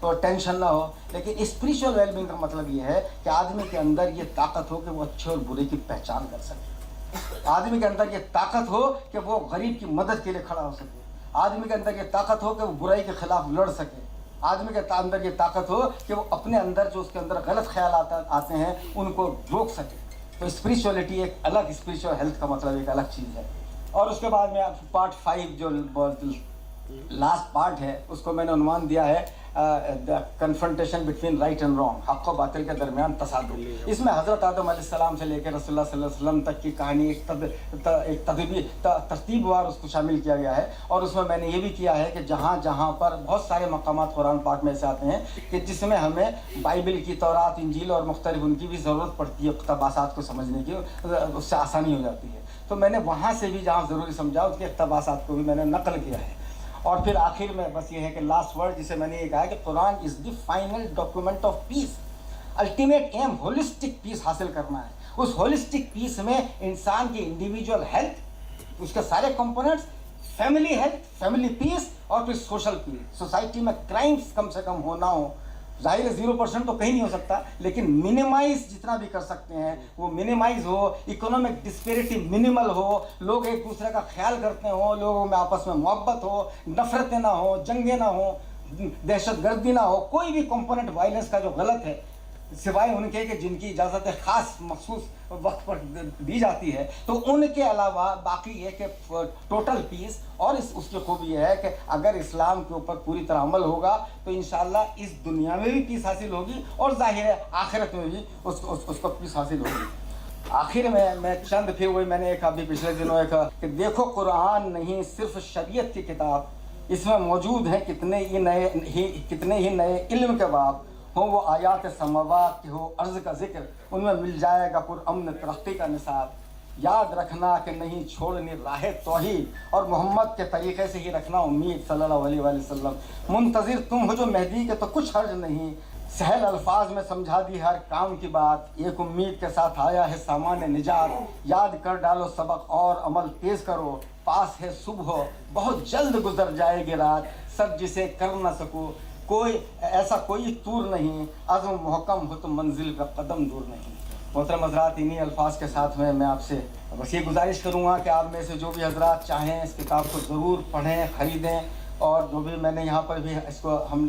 ہو، ٹینشن نہ ہو، لیکن اسپریچول ویل بینگ کا مطلب یہ ہے کہ آدمی کے اندر یہ طاقت ہو کہ وہ اچھے اور برے کی پہچان کر سکے، آدمی کے اندر یہ طاقت ہو کہ وہ غریب کی مدد کے لیے کھڑا ہو سکے، آدمی کے اندر یہ طاقت ہو کہ وہ برائی کے خلاف لڑ سکے، آدمی کے اندر یہ طاقت ہو کہ وہ اپنے اندر جو اس کے اندر غلط خیالات آتے ہیں ان کو روک سکے۔ تو اسپریچولیٹی ایک الگ، اسپریچول ہیلتھ کا مطلب ایک الگ چیز ہے۔ اور اس کے بعد میں پارٹ 5 جو لاسٹ پارٹ ہے اس کو میں نے عنوان دیا ہے confrontation between right and wrong, حق و باطل کے درمیان تصادم۔ اس میں حضرت آدم علیہ السلام سے لے کے رسول اللہ صلی اللہ علیہ وسلم تک کی کہانی ایک ترتیب وار اس کو شامل کیا گیا ہے، اور اس میں میں نے یہ بھی کیا ہے کہ جہاں جہاں پر بہت سارے مقامات قرآن پاک میں ایسے آتے ہیں کہ جس میں ہمیں بائبل کی، تورات، انجیل اور مختلف ان کی بھی ضرورت پڑتی ہے اقتباسات کو سمجھنے کی، اس سے آسانی ہو جاتی ہے، تو میں نے وہاں سے بھی جہاں ضروری سمجھا اس کے اقتباسات کو بھی میں نے نقل کیا ہے۔ اور پھر آخر میں بس یہ ہے کہ لاسٹ ورڈ جسے میں نے یہ کہا کہ قرآن is the final document of peace, ultimate aim holistic peace حاصل کرنا ہے۔ اس ہولسٹک پیس میں انسان کی انڈیویجول ہیلتھ، اس کے سارے کمپوننٹس، فیملی ہیلتھ، فیملی پیس، اور پھر سوشل پیس، سوسائٹی میں کرائمس کم سے کم ہونا ہو، ظاہر ہے 0% تو کہیں نہیں ہو سکتا، لیکن منیمائز جتنا بھی کر سکتے ہیں وہ منیمائز ہو، اکنامک ڈسپیرٹی منیمل ہو، لوگ ایک دوسرے کا خیال کرتے ہوں، لوگوں میں آپس میں محبت ہو، نفرتیں نہ ہوں، جنگیں نہ ہوں، دہشت گردی نہ ہو، کوئی بھی کمپوننٹ وائلنس کا جو غلط ہے، سوائے ان کے کہ جن کی اجازت خاص مخصوص وقت پر دی جاتی ہے، تو ان کے علاوہ باقی یہ کہ ٹوٹل پیس۔ اور اس کی خوبی یہ ہے کہ اگر اسلام کے اوپر پوری طرح عمل ہوگا تو انشاءاللہ اس دنیا میں بھی پیس حاصل ہوگی، اور ظاہر ہے آخرت میں بھی اس کو پیس حاصل ہوگی۔ آخر میں چند پھر وہی میں نے ایک ابھی پچھلے دنوں ایک کہ دیکھو قرآن نہیں صرف شریعت کی کتاب، اس میں موجود ہیں کتنے ہی نئے علم کے باب، ہوں وہ آیات سماوات کی ہو عرض کا ذکر، ان میں مل جائے گا پرامن ترقی کا نصاب۔ یاد رکھنا کہ نہیں چھوڑنی راہ توحید، اور محمد کے طریقے سے ہی رکھنا امید صلی اللہ علیہ وآلہ وسلم۔ منتظر تم ہو جو مہدی کے تو کچھ حرج نہیں، سہل الفاظ میں سمجھا دی ہر کام کی بات، ایک امید کے ساتھ آیا ہے سامان نجات۔ یاد کر ڈالو سبق اور عمل تیز کرو، پاس ہے صبح بہت جلد گزر جائے گی رات، سب جسے کر نہ سکو کوئی طور نہیں، عزم محکم ہو تو منزل کا قدم دور نہیں۔ محترم حضرات، انہی الفاظ کے ساتھ میں آپ سے بس یہ گزارش کروں گا کہ آپ میں سے جو بھی حضرات چاہیں اس کتاب کو ضرور پڑھیں، خریدیں، اور جو بھی میں نے یہاں پر بھی اس کو ہم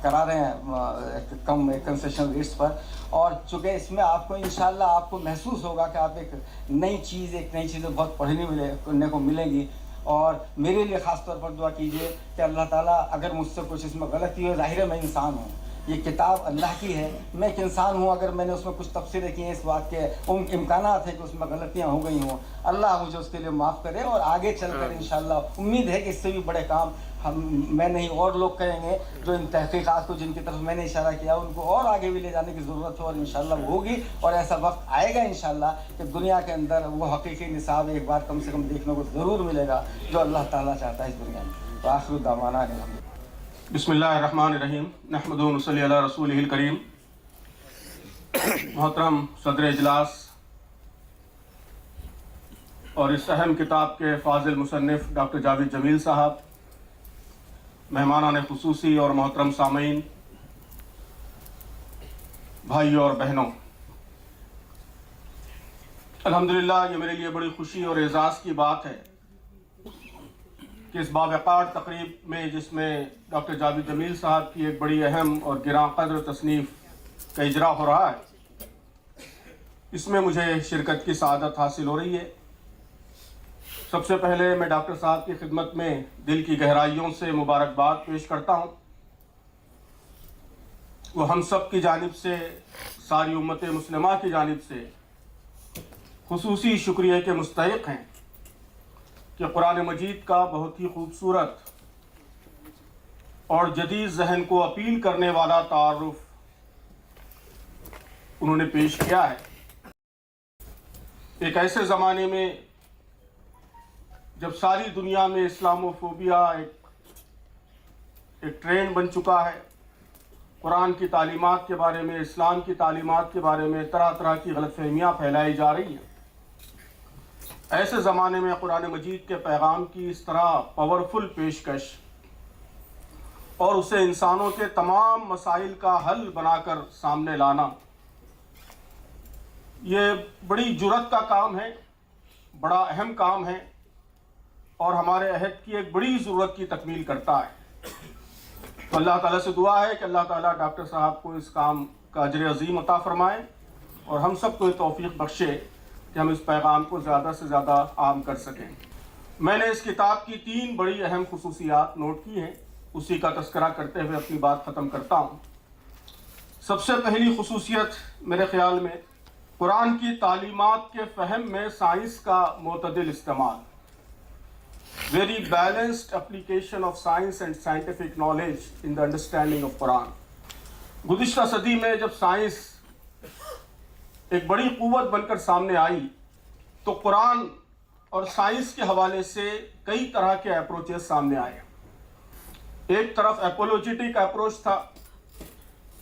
کرا رہے ہیں کم کنسیشن ریٹس پر، اور چونکہ اس میں آپ کو انشاءاللہ آپ کو محسوس ہوگا کہ آپ ایک نئی چیزیں بہت پڑھنے کو ملیں گی۔ اور میرے لیے خاص طور پر دعا کیجیے کہ اللہ تعالیٰ اگر مجھ سے کچھ اس میں غلطی ہو، ظاہر ہے میں انسان ہوں، یہ کتاب اللہ کی ہے، میں ایک انسان ہوں، اگر میں نے اس میں کچھ تفسیریں کی ہیں اس بات کے امکانات ہے کہ اس میں غلطیاں ہو گئی ہوں، اللہ مجھے اس کے لیے معاف کرے، اور آگے چل کر انشاءاللہ امید ہے کہ اس سے بھی بڑے کام میں نہیں اور لوگ کریں گے، جو ان تحقیقات کو جن کی طرف میں نے اشارہ کیا ان کو اور آگے بھی لے جانے کی ضرورت ہے، اور انشاءاللہ وہ ہوگی، اور ایسا وقت آئے گا انشاءاللہ کہ دنیا کے اندر وہ حقیقی نصاب ایک بار کم سے کم دیکھنے کو ضرور ملے گا جو اللہ تعالیٰ چاہتا ہے اس دنیا میں۔ وآخر دعوانا بسم اللہ الرحمن الرحیم، نحمدہ و نصلی علی رسولہ الکریم۔ محترم صدر اجلاس اور اس اہم کتاب کے فاضل مصنف ڈاکٹر جاوید جمیل صاحب، مہمانان خصوصی اور محترم سامعین، بھائیوں اور بہنوں، الحمدللہ یہ میرے لیے بڑی خوشی اور اعزاز کی بات ہے کہ اس باوقار تقریب میں جس میں ڈاکٹر جاوید جمیل صاحب کی ایک بڑی اہم اور گراں قدر تصنیف کا اجرا ہو رہا ہے، اس میں مجھے شرکت کی سعادت حاصل ہو رہی ہے۔ سب سے پہلے میں ڈاکٹر صاحب کی خدمت میں دل کی گہرائیوں سے مبارکباد پیش کرتا ہوں۔ وہ ہم سب کی جانب سے، ساری امت مسلمہ کی جانب سے خصوصی شکریہ کے مستحق ہیں کہ قرآن مجید کا بہت ہی خوبصورت اور جدید ذہن کو اپیل کرنے والا تعارف انہوں نے پیش کیا ہے۔ ایک ایسے زمانے میں جب ساری دنیا میں اسلاموفوبیا ایک ٹرینڈ بن چکا ہے، قرآن کی تعلیمات کے بارے میں، اسلام کی تعلیمات کے بارے میں طرح طرح کی غلط فہمیاں پھیلائی جا رہی ہیں، ایسے زمانے میں قرآن مجید کے پیغام کی اس طرح پاورفل پیشکش اور اسے انسانوں کے تمام مسائل کا حل بنا کر سامنے لانا، یہ بڑی جرأت کا کام ہے، بڑا اہم کام ہے، اور ہمارے عہد کی ایک بڑی ضرورت کی تکمیل کرتا ہے۔ تو اللہ تعالیٰ سے دعا ہے کہ اللہ تعالیٰ ڈاکٹر صاحب کو اس کام کا اجر عظیم عطا فرمائے، اور ہم سب کو یہ توفیق بخشے کہ ہم اس پیغام کو زیادہ سے زیادہ عام کر سکیں۔ میں نے اس کتاب کی 3 بڑی اہم خصوصیات نوٹ کی ہیں، اسی کا تذکرہ کرتے ہوئے اپنی بات ختم کرتا ہوں۔ سب سے پہلی خصوصیت میرے خیال میں قرآن کی تعلیمات کے فہم میں سائنس کا معتدل استعمال، very balanced application of science and scientific knowledge in the understanding of قرآن۔ گزشتہ صدی میں جب سائنس ایک بڑی قوت بن کر سامنے آئی تو قرآن اور سائنس کے حوالے سے کئی طرح کے اپروچز سامنے آئے۔ ایک طرف اپولوجیٹک اپروچ تھا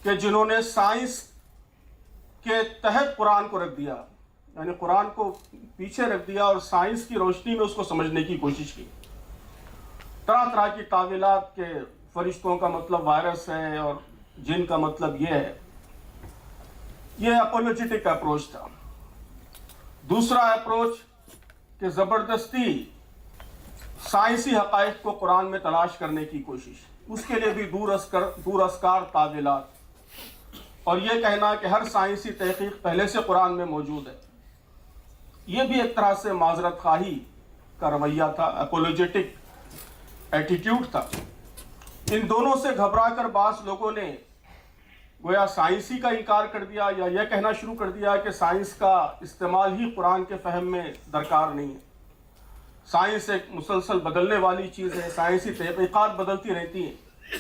کہ جنہوں نے سائنس کے تحت قرآن کو رکھ دیا، یعنی قرآن کو پیچھے رکھ دیا اور سائنس کی روشنی میں اس کو سمجھنے کی کوشش کی۔ طرح طرح کی تعویلات کہ فرشتوں کا مطلب وائرس ہے اور جن کا مطلب یہ ہے، یہ اپولوجیٹک اپروچ تھا۔ دوسرا اپروچ کہ زبردستی سائنسی حقائق کو قرآن میں تلاش کرنے کی کوشش، اس کے لیے بھی دور اسکار تعویلات، اور یہ کہنا کہ ہر سائنسی تحقیق پہلے سے قرآن میں موجود ہے، یہ بھی ایک طرح سے معذرت خواہی کا رویہ تھا، اپولوجیٹک ایٹیٹیوڈ تھا۔ ان دونوں سے گھبرا کر بعض لوگوں نے گویا سائنسی کا انکار کر دیا، یا یہ کہنا شروع کر دیا کہ سائنس کا استعمال ہی قرآن کے فہم میں درکار نہیں ہے، سائنس ایک مسلسل بدلنے والی چیز ہے، سائنسی تحقیقات بدلتی رہتی ہیں،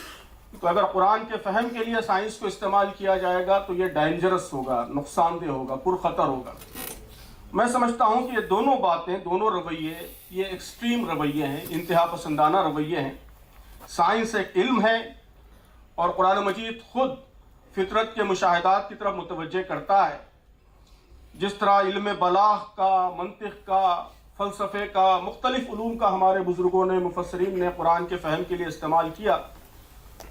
تو اگر قرآن کے فہم کے لیے سائنس کو استعمال کیا جائے گا تو یہ ڈینجرس ہوگا، نقصان دہ ہوگا، پرخطر ہوگا۔ میں سمجھتا ہوں کہ یہ دونوں باتیں، دونوں رویے، یہ ایکسٹریم رویے ہیں، انتہا پسندانہ رویے ہیں۔ سائنس ایک علم ہے اور قرآن مجید خود فطرت کے مشاہدات کی طرف متوجہ کرتا ہے، جس طرح علم بلاغ کا، منطق کا، فلسفے کا، مختلف علوم کا ہمارے بزرگوں نے، مفسرین نے قرآن کے فہم کے لیے استعمال کیا،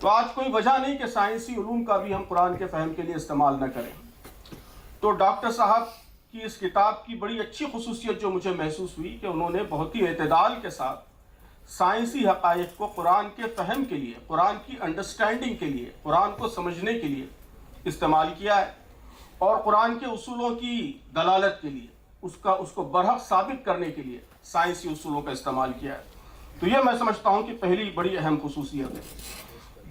تو آج کوئی وجہ نہیں کہ سائنسی علوم کا بھی ہم قرآن کے فہم کے لیے استعمال نہ کریں۔ تو ڈاکٹر صاحب کی اس کتاب کی بڑی اچھی خصوصیت جو مجھے محسوس ہوئی کہ انہوں نے بہت ہی اعتدال کے ساتھ سائنسی حقائق کو قرآن کے فہم کے لیے، قرآن کی انڈرسٹینڈنگ کے لیے، قرآن کو سمجھنے کے لیے استعمال کیا ہے، اور قرآن کے اصولوں کی دلالت کے لیے، اس کو برحق ثابت کرنے کے لیے سائنسی اصولوں کا استعمال کیا ہے۔ تو یہ میں سمجھتا ہوں کہ پہلی بڑی اہم خصوصیت ہے۔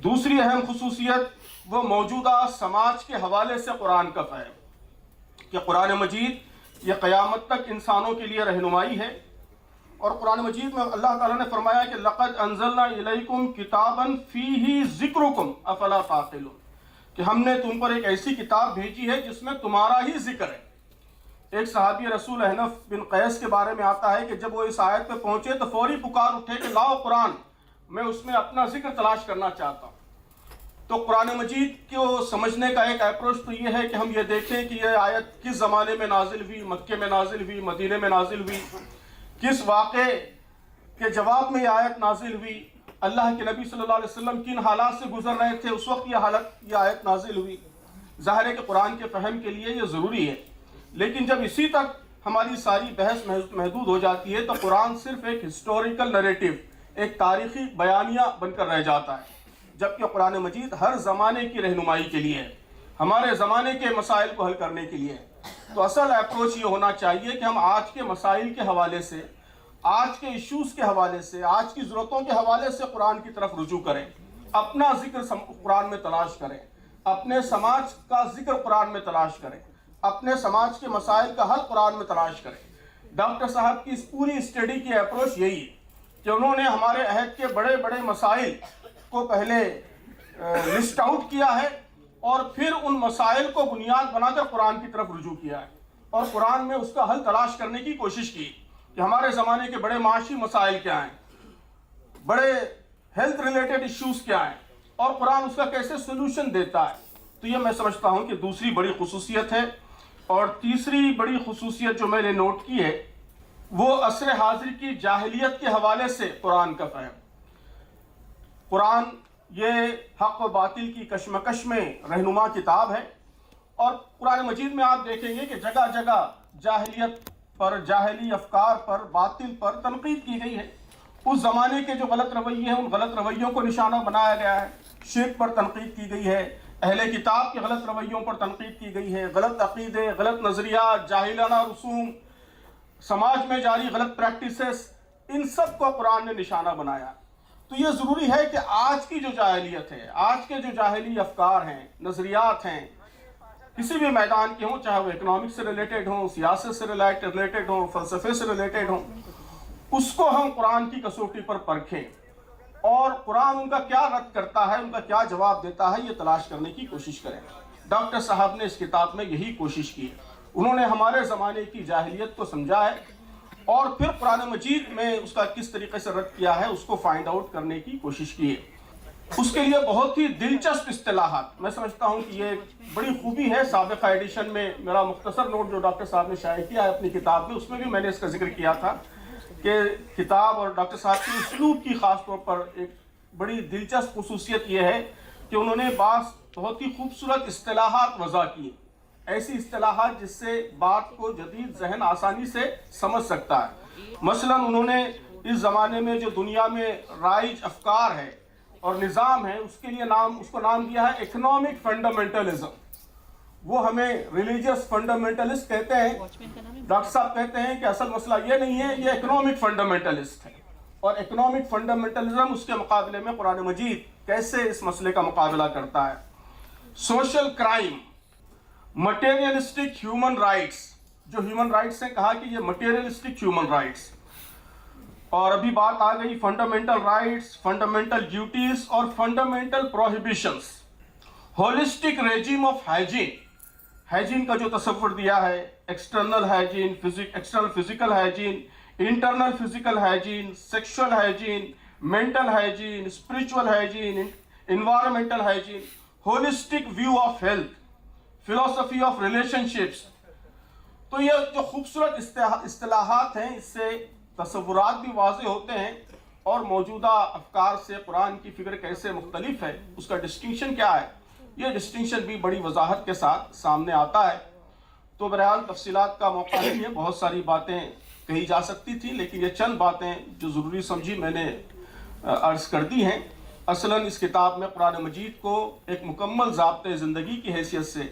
دوسری اہم خصوصیت وہ موجودہ سماج کے حوالے سے قرآن کا فہم، کہ قرآن مجید یہ قیامت تک انسانوں کے لیے رہنمائی ہے، اور قرآن مجید میں اللہ تعالیٰ نے فرمایا کہ لَقَدْ أَنزَلْنَا إِلَيْكُمْ كِتَابًا فِيهِ ذِكْرُكُمْ أَفَلَا تَعْقِلُونَ، کہ ہم نے تم پر ایک ایسی کتاب بھیجی ہے جس میں تمہارا ہی ذکر ہے۔ ایک صحابی رسول احنف بن قیس کے بارے میں آتا ہے کہ جب وہ اس آیت پہ پہنچے تو فوری پکار اٹھے کہ لاؤ قرآن، میں اس میں اپنا ذکر تلاش کرنا چاہتا ہوں۔ تو قرآن مجید کو سمجھنے کا ایک اپروچ تو یہ ہے کہ ہم یہ دیکھیں کہ یہ آیت کس زمانے میں نازل ہوئی، مکے میں نازل ہوئی، مدینے میں نازل ہوئی، کس واقعے کے جواب میں یہ آیت نازل ہوئی، اللہ کے نبی صلی اللہ علیہ وسلم کن حالات سے گزر رہے تھے، اس وقت یہ آیت نازل ہوئی۔ ظاہر ہے کہ قرآن کے فہم کے لیے یہ ضروری ہے، لیکن جب اسی تک ہماری ساری بحث محدود ہو جاتی ہے تو قرآن صرف ایک ہسٹوریکل نریٹو، ایک تاریخی بیانیہ بن کر رہ جاتا ہے، جبکہ قرآن مجید ہر زمانے کی رہنمائی کے لیے ہے، ہمارے زمانے کے مسائل کو حل کرنے کے لیے ہے۔ تو اصل اپروچ یہ ہونا چاہیے کہ ہم آج کے مسائل کے حوالے سے، آج کے ایشوز کے حوالے سے، آج کی ضرورتوں کے حوالے سے قرآن کی طرف رجوع کریں، اپنا ذکر قرآن میں تلاش کریں، اپنے سماج کا ذکر قرآن میں تلاش کریں، اپنے سماج کے مسائل کا حل قرآن میں تلاش کریں۔ ڈاکٹر صاحب کی اس پوری اسٹڈی کی اپروچ یہی ہے کہ انہوں نے ہمارے عہد کے بڑے بڑے مسائل کو پہلے لسٹ آؤٹ کیا ہے اور پھر ان مسائل کو بنیاد بنا کر قرآن کی طرف رجوع کیا ہے اور قرآن میں اس کا حل تلاش کرنے کی کوشش کی کہ ہمارے زمانے کے بڑے معاشی مسائل کیا ہیں، بڑے ہیلتھ ریلیٹڈ ایشوز کیا ہیں اور قرآن اس کا کیسے سولوشن دیتا ہے۔ تو یہ میں سمجھتا ہوں کہ دوسری بڑی خصوصیت ہے۔ اور تیسری بڑی خصوصیت جو میں نے نوٹ کی ہے وہ عصر حاضر کی جاہلیت کے حوالے سے قرآن کا فہم۔ قرآن یہ حق و باطل کی کشمکش میں رہنما کتاب ہے اور قرآن مجید میں آپ دیکھیں گے کہ جگہ جگہ جاہلیت پر، جاہلی افکار پر، باطل پر تنقید کی گئی ہے۔ اس زمانے کے جو غلط رویے ہیں ان غلط رویوں کو نشانہ بنایا گیا ہے، شرک پر تنقید کی گئی ہے، اہل کتاب کے غلط رویوں پر تنقید کی گئی ہے، غلط عقیدے، غلط نظریات، جاہلانہ رسوم، سماج میں جاری غلط پریکٹسز، ان سب کو قرآن نے نشانہ بنایا۔ تو یہ ضروری ہے کہ آج کی جو جاہلیت ہے، آج کے جو جاہلی افکار ہیں، نظریات ہیں، کسی بھی میدان کے ہوں، چاہے وہ اکنامکس سے ریلیٹڈ ہوں، سیاست سے ریلیٹڈ ہوں، فلسفے سے ریلیٹڈ ہوں، اس کو ہم قرآن کی کسوٹی پر پرکھیں اور قرآن ان کا کیا رد کرتا ہے، ان کا کیا جواب دیتا ہے، یہ تلاش کرنے کی کوشش کریں۔ ڈاکٹر صاحب نے اس کتاب میں یہی کوشش کی، انہوں نے ہمارے زمانے کی جاہلیت کو سمجھا ہے اور پھر قرآن مجید میں اس کا کس طریقے سے رد کیا ہے اس کو فائنڈ آؤٹ کرنے کی کوشش کی ہے۔ اس کے لیے بہت ہی دلچسپ اصطلاحات، میں سمجھتا ہوں کہ یہ بڑی خوبی ہے۔ سابقہ ایڈیشن میں میرا مختصر نوٹ جو ڈاکٹر صاحب نے شائع کیا ہے اپنی کتاب میں، اس میں بھی میں نے اس کا ذکر کیا تھا کہ کتاب اور ڈاکٹر صاحب کی اسلوب کی خاص طور پر ایک بڑی دلچسپ خصوصیت یہ ہے کہ انہوں نے بعض بہت ہی خوبصورت اصطلاحات وضع کی، ایسی اصطلاحات جس سے بات کو جدید ذہن آسانی سے سمجھ سکتا ہے۔ مثلا انہوں نے اس زمانے میں جو دنیا میں رائج افکار ہے اور نظام ہے اس کے لیے اس کو نام دیا ہے اکنامک فنڈامنٹلزم۔ وہ ہمیں ریلیجیس فنڈامنٹلسٹ کہتے ہیں، ڈاکٹر صاحب کہتے ہیں کہ اصل مسئلہ یہ نہیں ہے، یہ اکنامک فنڈامنٹلسٹ ہے، اور اکنامک فنڈامنٹلزم اس کے مقابلے میں قرآن مجید کیسے اس مسئلے کا مقابلہ کرتا ہے۔ Social crime, materialistic human rights, جو ہیومن رائٹس نے کہا کہ یہ مٹیریلسٹک ہیومن رائٹس، اور ابھی بات آ گئی فنڈامنٹل رائٹس، فنڈامنٹل ڈیوٹیز اور fundamental prohibitions. Holistic regime of hygiene, hygiene کا جو تصور دیا ہے، external hygiene, external physical hygiene, internal physical hygiene, sexual hygiene, mental hygiene, spiritual hygiene, environmental hygiene, holistic view of health, philosophy of relationships. تو یہ جو خوبصورت اصطلاحات ہیں اس سے تصورات بھی واضح ہوتے ہیں اور موجودہ افکار سے قرآن کی فکر کیسے مختلف ہے، اس کا ڈسٹنکشن کیا ہے، یہ ڈسٹنکشن بھی بڑی وضاحت کے ساتھ سامنے آتا ہے۔ تو بہرحال تفصیلات کا موقع نہیں ہے، بہت ساری باتیں کہی جا سکتی تھی، لیکن یہ چند باتیں جو ضروری سمجھی میں نے عرض کر دی ہیں۔ اصلاً اس کتاب میں قرآن مجید کو ایک مکمل ضابطۂ زندگی کی حیثیت سے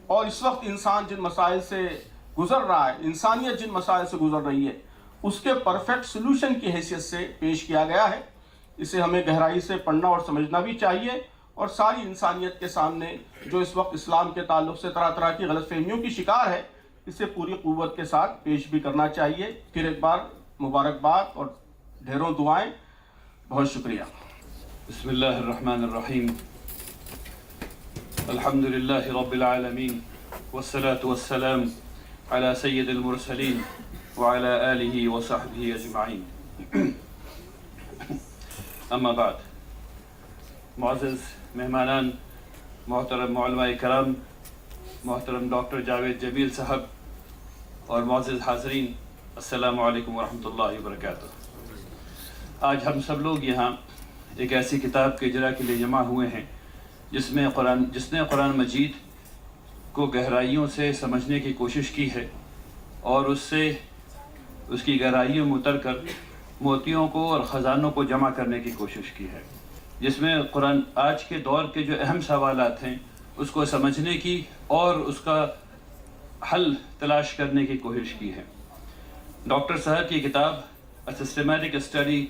اور اس وقت انسان جن مسائل سے گزر رہا ہے، انسانیت جن مسائل سے گزر رہی ہے، اس کے پرفیکٹ سلوشن کی حیثیت سے پیش کیا گیا ہے۔ اسے ہمیں گہرائی سے پڑھنا اور سمجھنا بھی چاہیے اور ساری انسانیت کے سامنے جو اس وقت اسلام کے تعلق سے طرح طرح کی غلط فہمیوں کی شکار ہے، اسے پوری قوت کے ساتھ پیش بھی کرنا چاہیے۔ پھر ایک بار مبارکباد اور ڈھیروں دعائیں، بہت شکریہ۔ بسم اللہ الرحمن الرحیم، الحمد للہ رب العالمین، والصلاة والسلام على سید المرسلین وعلى آلہ وصحبہ اجمعین، اما بعد۔ معزز مہمانان، محترم علماء کرام، محترم ڈاکٹر جاوید جمیل صاحب اور معزز حاضرین، السلام علیکم ورحمۃ اللہ وبرکاتہ۔ آج ہم سب لوگ یہاں ایک ایسی کتاب کے اجرا کے لیے جمع ہوئے ہیں جس نے قرآن مجید کو گہرائیوں سے سمجھنے کی کوشش کی ہے اور اس کی گہرائیوں میں اتر کر موتیوں کو اور خزانوں کو جمع کرنے کی کوشش کی ہے، جس میں قرآن آج کے دور کے جو اہم سوالات ہیں اس کو سمجھنے کی اور اس کا حل تلاش کرنے کی کوشش کی ہے۔ ڈاکٹر صاحب کی کتاب A Systematic Study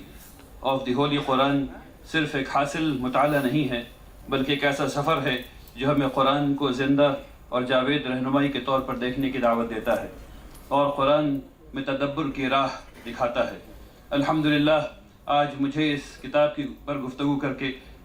of the Holy Quran صرف ایک حاصل مطالعہ نہیں ہے، بلکہ ایک ایسا سفر ہے جو ہمیں قرآن کو زندہ اور جاوید رہنمائی کے طور پر دیکھنے کی دعوت دیتا ہے اور قرآن میں تدبر کی راہ دکھاتا ہے۔ الحمدللہ آج مجھے اس کتاب کی پر گفتگو کر کے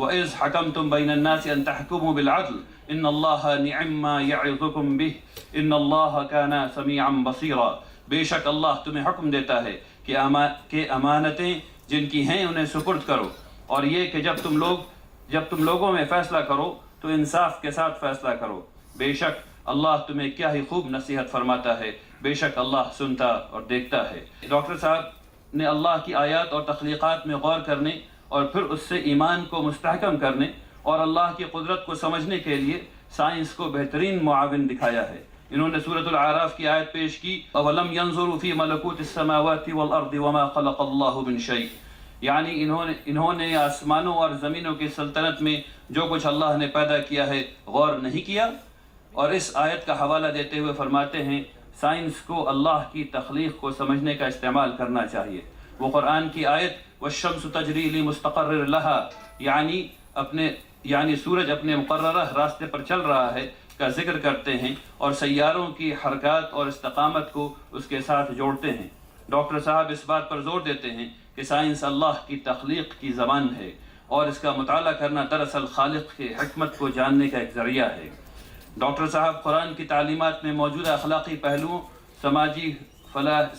وَإِذْ حَكَمْتُمْ بَيْنَ النَّاسِ أَن تَحْكُمُوا بِالْعَدْلِ إِنَّ اللَّهَ نِعِمَّا يَعِظُكُمْ بِهِ إِنَّ اللَّهَ كَانَ سَمِيعًا بَصِيرًا. بے شک اللہ تمہیں حکم دیتا ہے کہ امانتیں جن کی ہیں انہیں سپرد کرو، اور یہ کہ جب تم لوگوں میں فیصلہ کرو تو انصاف کے ساتھ فیصلہ کرو. بے شک اللہ تمہیں کیا ہی خوب نصیحت فرماتا ہے، بے شک اللہ سنتا اور دیکھتا ہے. ڈاکٹر صاحب نے اللہ کی آیات اور تخلیقات میں غور کرنے اور پھر اس سے ایمان کو مستحکم کرنے اور اللہ کی قدرت کو سمجھنے کے لیے سائنس کو بہترین معاون دکھایا ہے. انہوں نے سورۃ الاعراف کی آیت پیش کی، اولم ينظروا في ملکوت السماوات والارض وما خلق اللہ من شیء، یعنی انہوں نے آسمانوں اور زمینوں کی سلطنت میں جو کچھ اللہ نے پیدا کیا ہے غور نہیں کیا. اور اس آیت کا حوالہ دیتے ہوئے فرماتے ہیں سائنس کو اللہ کی تخلیق کو سمجھنے کا استعمال کرنا چاہیے. وہ قرآن کی آیت والشمس تجری لمستقر لها یعنی سورج اپنے مقررہ راستے پر چل رہا ہے کا ذکر کرتے ہیں اور سیاروں کی حرکات اور استقامت کو اس کے ساتھ جوڑتے ہیں. ڈاکٹر صاحب اس بات پر زور دیتے ہیں کہ سائنس اللہ کی تخلیق کی زبان ہے اور اس کا مطالعہ کرنا دراصل خالق کی حکمت کو جاننے کا ایک ذریعہ ہے. ڈاکٹر صاحب قرآن کی تعلیمات میں موجودہ اخلاقی پہلوؤں،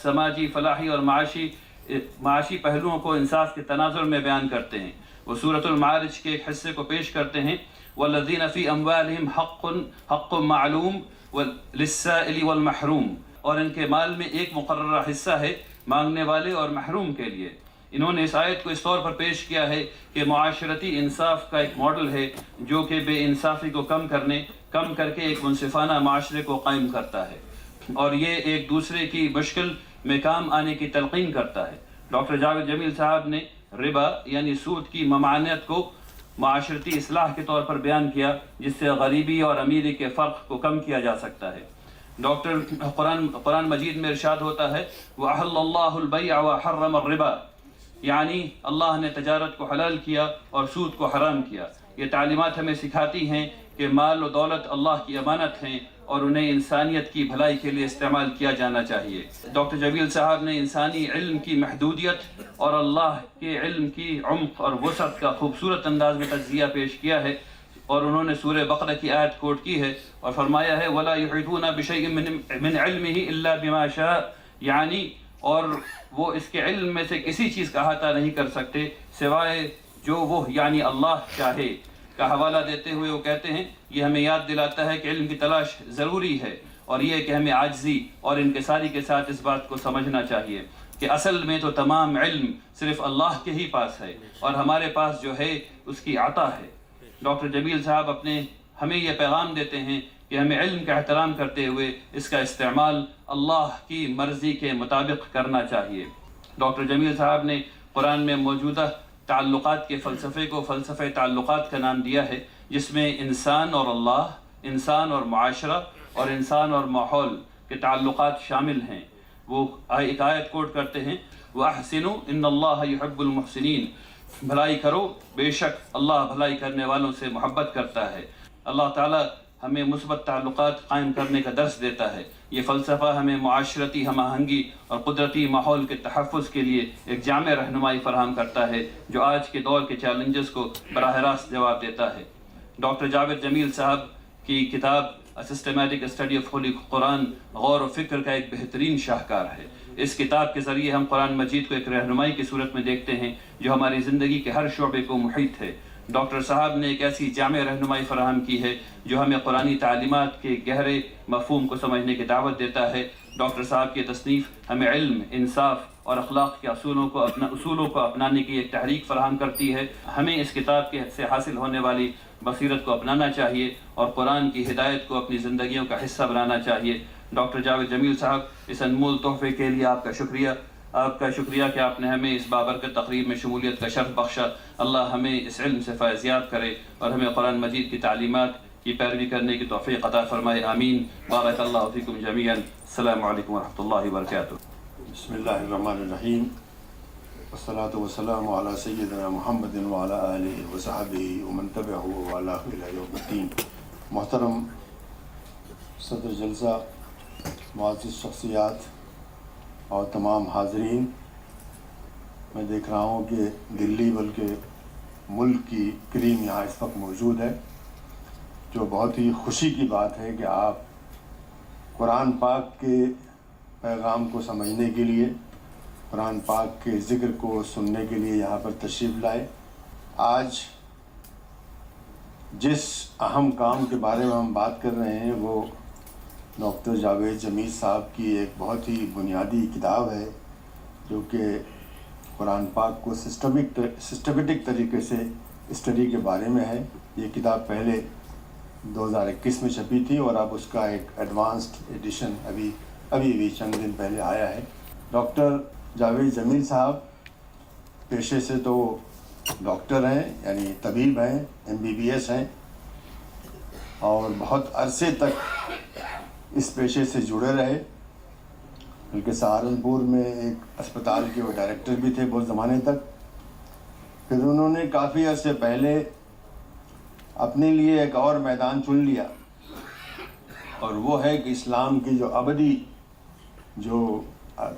سماجی فلاحی اور معاشی پہلوؤں کو انصاف کے تناظر میں بیان کرتے ہیں. وہ سورۃ المعارج کے ایک حصے کو پیش کرتے ہیں، وَالَّذِينَ فِي أَمْوَالِهِمْ حَقٌّ مَعْلُومٌ لِلسَّائِلِ وَالْمَحْرُومِ، اور ان کے مال میں ایک مقررہ حصہ ہے مانگنے والے اور محروم کے لیے. انہوں نے اس آیت کو اس طور پر پیش کیا ہے کہ معاشرتی انصاف کا ایک ماڈل ہے جو کہ بے انصافی کو کم کر کے ایک منصفانہ معاشرے کو قائم کرتا ہے، اور یہ ایک دوسرے کی مشکل میں کام آنے کی تلقین کرتا ہے. ڈاکٹر جاوید جمیل صاحب نے ربا یعنی سود کی ممانعت کو معاشرتی اصلاح کے طور پر بیان کیا، جس سے غریبی اور امیری کے فرق کو کم کیا جا سکتا ہے. ڈاکٹر قرآن مجید میں ارشاد ہوتا ہے وَأَحَلَّ اللَّهُ الْبَيْعَ وَحَرَّمَ الرِّبَا، یعنی اللہ نے تجارت کو حلال کیا اور سود کو حرام کیا. یہ تعلیمات ہمیں سکھاتی ہیں کہ مال و دولت اللہ کی امانت ہیں اور انہیں انسانیت کی بھلائی کے لیے استعمال کیا جانا چاہیے. ڈاکٹر جمیل صاحب نے انسانی علم کی محدودیت اور اللہ کے علم کی عمق اور وسعت کا خوبصورت انداز میں تجزیہ پیش کیا ہے، اور انہوں نے سورہ بقرہ کی آیت کوٹ کی ہے اور فرمایا ہے وَلَا يُحِيطُونَ بِشَيْءٍ مِّنْ عِلْمِهِ إِلَّا بِمَا شَاءَ، یعنی اور وہ اس کے علم میں سے کسی چیز کا احاطہ نہیں کر سکتے سوائے جو وہ یعنی اللہ چاہے. کا حوالہ دیتے ہوئے وہ کہتے ہیں یہ ہمیں یاد دلاتا ہے کہ علم کی تلاش ضروری ہے، اور یہ کہ ہمیں عاجزی اور انکساری کے ساتھ اس بات کو سمجھنا چاہیے کہ اصل میں تو تمام علم صرف اللہ کے ہی پاس ہے اور ہمارے پاس جو ہے اس کی عطا ہے. ڈاکٹر جمیل صاحب ہمیں یہ پیغام دیتے ہیں کہ ہمیں علم کا احترام کرتے ہوئے اس کا استعمال اللہ کی مرضی کے مطابق کرنا چاہیے. ڈاکٹر جمیل صاحب نے قرآن میں موجودہ تعلقات کے فلسفے کو فلسفہ تعلقات کا نام دیا ہے، جس میں انسان اور اللہ، انسان اور معاشرہ اور انسان اور ماحول کے تعلقات شامل ہیں. وہ ایک آیت کوٹ کرتے ہیں وَأَحْسِنُوا إِنَّ اللَّهَ يُحِبُّ الْمُحْسِنِينَ، بھلائی کرو بے شک اللہ بھلائی کرنے والوں سے محبت کرتا ہے. اللہ تعالیٰ ہمیں مثبت تعلقات قائم کرنے کا درس دیتا ہے. یہ فلسفہ ہمیں معاشرتی ہم آہنگی اور قدرتی ماحول کے تحفظ کے لیے ایک جامع رہنمائی فراہم کرتا ہے جو آج کے دور کے چیلنجز کو براہ راست جواب دیتا ہے. ڈاکٹر جاوید جمیل صاحب کی کتاب سسٹمیٹک اسٹڈی آف ہولی قرآن غور و فکر کا ایک بہترین شاہکار ہے. اس کتاب کے ذریعے ہم قرآن مجید کو ایک رہنمائی کی صورت میں دیکھتے ہیں جو ہماری زندگی کے ہر شعبے کو محیط ہے. ڈاکٹر صاحب نے ایک ایسی جامع رہنمائی فراہم کی ہے جو ہمیں قرآنی تعلیمات کے گہرے مفہوم کو سمجھنے کی دعوت دیتا ہے. ڈاکٹر صاحب کی تصنیف ہمیں علم، انصاف اور اخلاق کے اصولوں کو اپنانے کی ایک تحریک فراہم کرتی ہے. ہمیں اس کتاب سے حاصل ہونے والی بصیرت کو اپنانا چاہیے اور قرآن کی ہدایت کو اپنی زندگیوں کا حصہ بنانا چاہیے. ڈاکٹر جاوید جمیل صاحب، اس انمول تحفے کے لیے آپ کا شکریہ کہ آپ نے ہمیں اس بابرکت تقریب میں شمولیت کا شرف بخشا. اللہ ہمیں اس علم سے فیضیاب کرے اور ہمیں قرآن مجید کی تعلیمات کی پیروی کرنے کی توفیق عطا فرمائے. آمین. بارک اللہ فیکم جمیعا. السلام علیکم ورحمۃ اللہ وبرکاتہ. بسم اللہ الرحمن الرحیم، والصلاة والسلام علی سیدنا محمد وعلی آلہ وصحبہ ومن تبعہ وعلی الی یوم الدین. محترم صدر جلسہ، معزز شخصیات اور تمام حاضرین، میں دیکھ رہا ہوں کہ دلی بلکہ ملک کی کریم یہاں اس وقت موجود ہے، جو بہت ہی خوشی کی بات ہے کہ آپ قرآن پاک کے پیغام کو سمجھنے کے لیے، قرآن پاک کے ذکر کو سننے کے لیے یہاں پر تشریف لائے۔ آج جس اہم کام کے بارے میں ہم بات کر رہے ہیں وہ ڈاکٹر جاوید جمیل صاحب کی ایک بہت ہی بنیادی کتاب ہے، جو کہ قرآن پاک کو سسٹمیٹک طریقے سے اسٹڈی کے بارے میں ہے۔ یہ کتاب پہلے 2021 میں چھپی تھی اور اب اس کا ایک ایڈوانسڈ ایڈیشن ابھی چند دن پہلے آیا ہے۔ ڈاکٹر جاوید جمیل صاحب پیشے سے تو ڈاکٹر ہیں، یعنی طبیب ہیں، MBBS ہیں، اور بہت عرصے تک اس پیشے سے جڑے رہے، بلکہ سہارنپور میں ایک اسپتال کے وہ ڈائریکٹر بھی تھے بہت زمانے تک۔ پھر انہوں نے کافی عرصے پہلے اپنے لیے ایک اور میدان چن لیا، اور وہ ہے کہ اسلام کی جو ابدی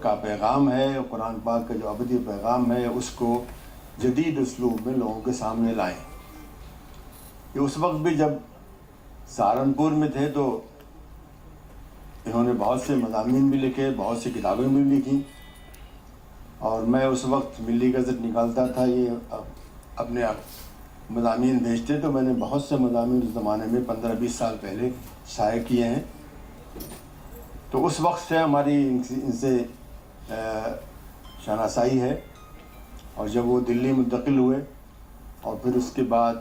کا پیغام ہے، قرآن پاک کا جو ابدی پیغام ہے، اس کو جدید اسلوب میں لوگوں کے سامنے لائیں۔ یہ اس وقت بھی جب سہارنپور میں تھے تو انہوں نے بہت سے مضامین بھی لکھے، بہت سی کتابیں بھی لکھیں، اور میں اس وقت ملی گزٹ نکالتا تھا، یہ اپنے مضامین بھیجتے، تو میں نے بہت سے مضامین اس زمانے میں 15-20 سال پہلے شائع کیے ہیں۔ تو اس وقت سے ہماری ان سے شناسائی ہے، اور جب وہ دلی منتقل ہوئے اور پھر اس کے بعد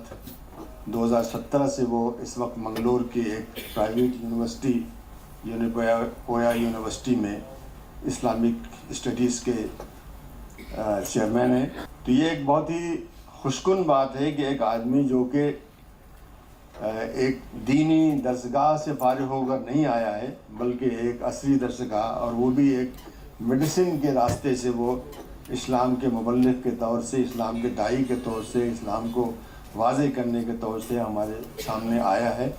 2017 سے وہ اس وقت منگلور کی ایک پرائیویٹ یونیورسٹی پویا یونیورسٹی میں اسلامک اسٹڈیز کے چیئرمین ہیں۔ تو یہ ایک بہت ہی خوشکن بات ہے کہ ایک آدمی جو کہ ایک دینی درسگاہ سے فارغ ہو کر نہیں آیا ہے، بلکہ ایک عصری درسگاہ، اور وہ بھی ایک میڈیسن کے راستے سے، وہ اسلام کے مبلغ کے طور سے، اسلام کے داعی کے طور سے، اسلام کو واضح کرنے کے طور سے ہمارے سامنے آیا ہے،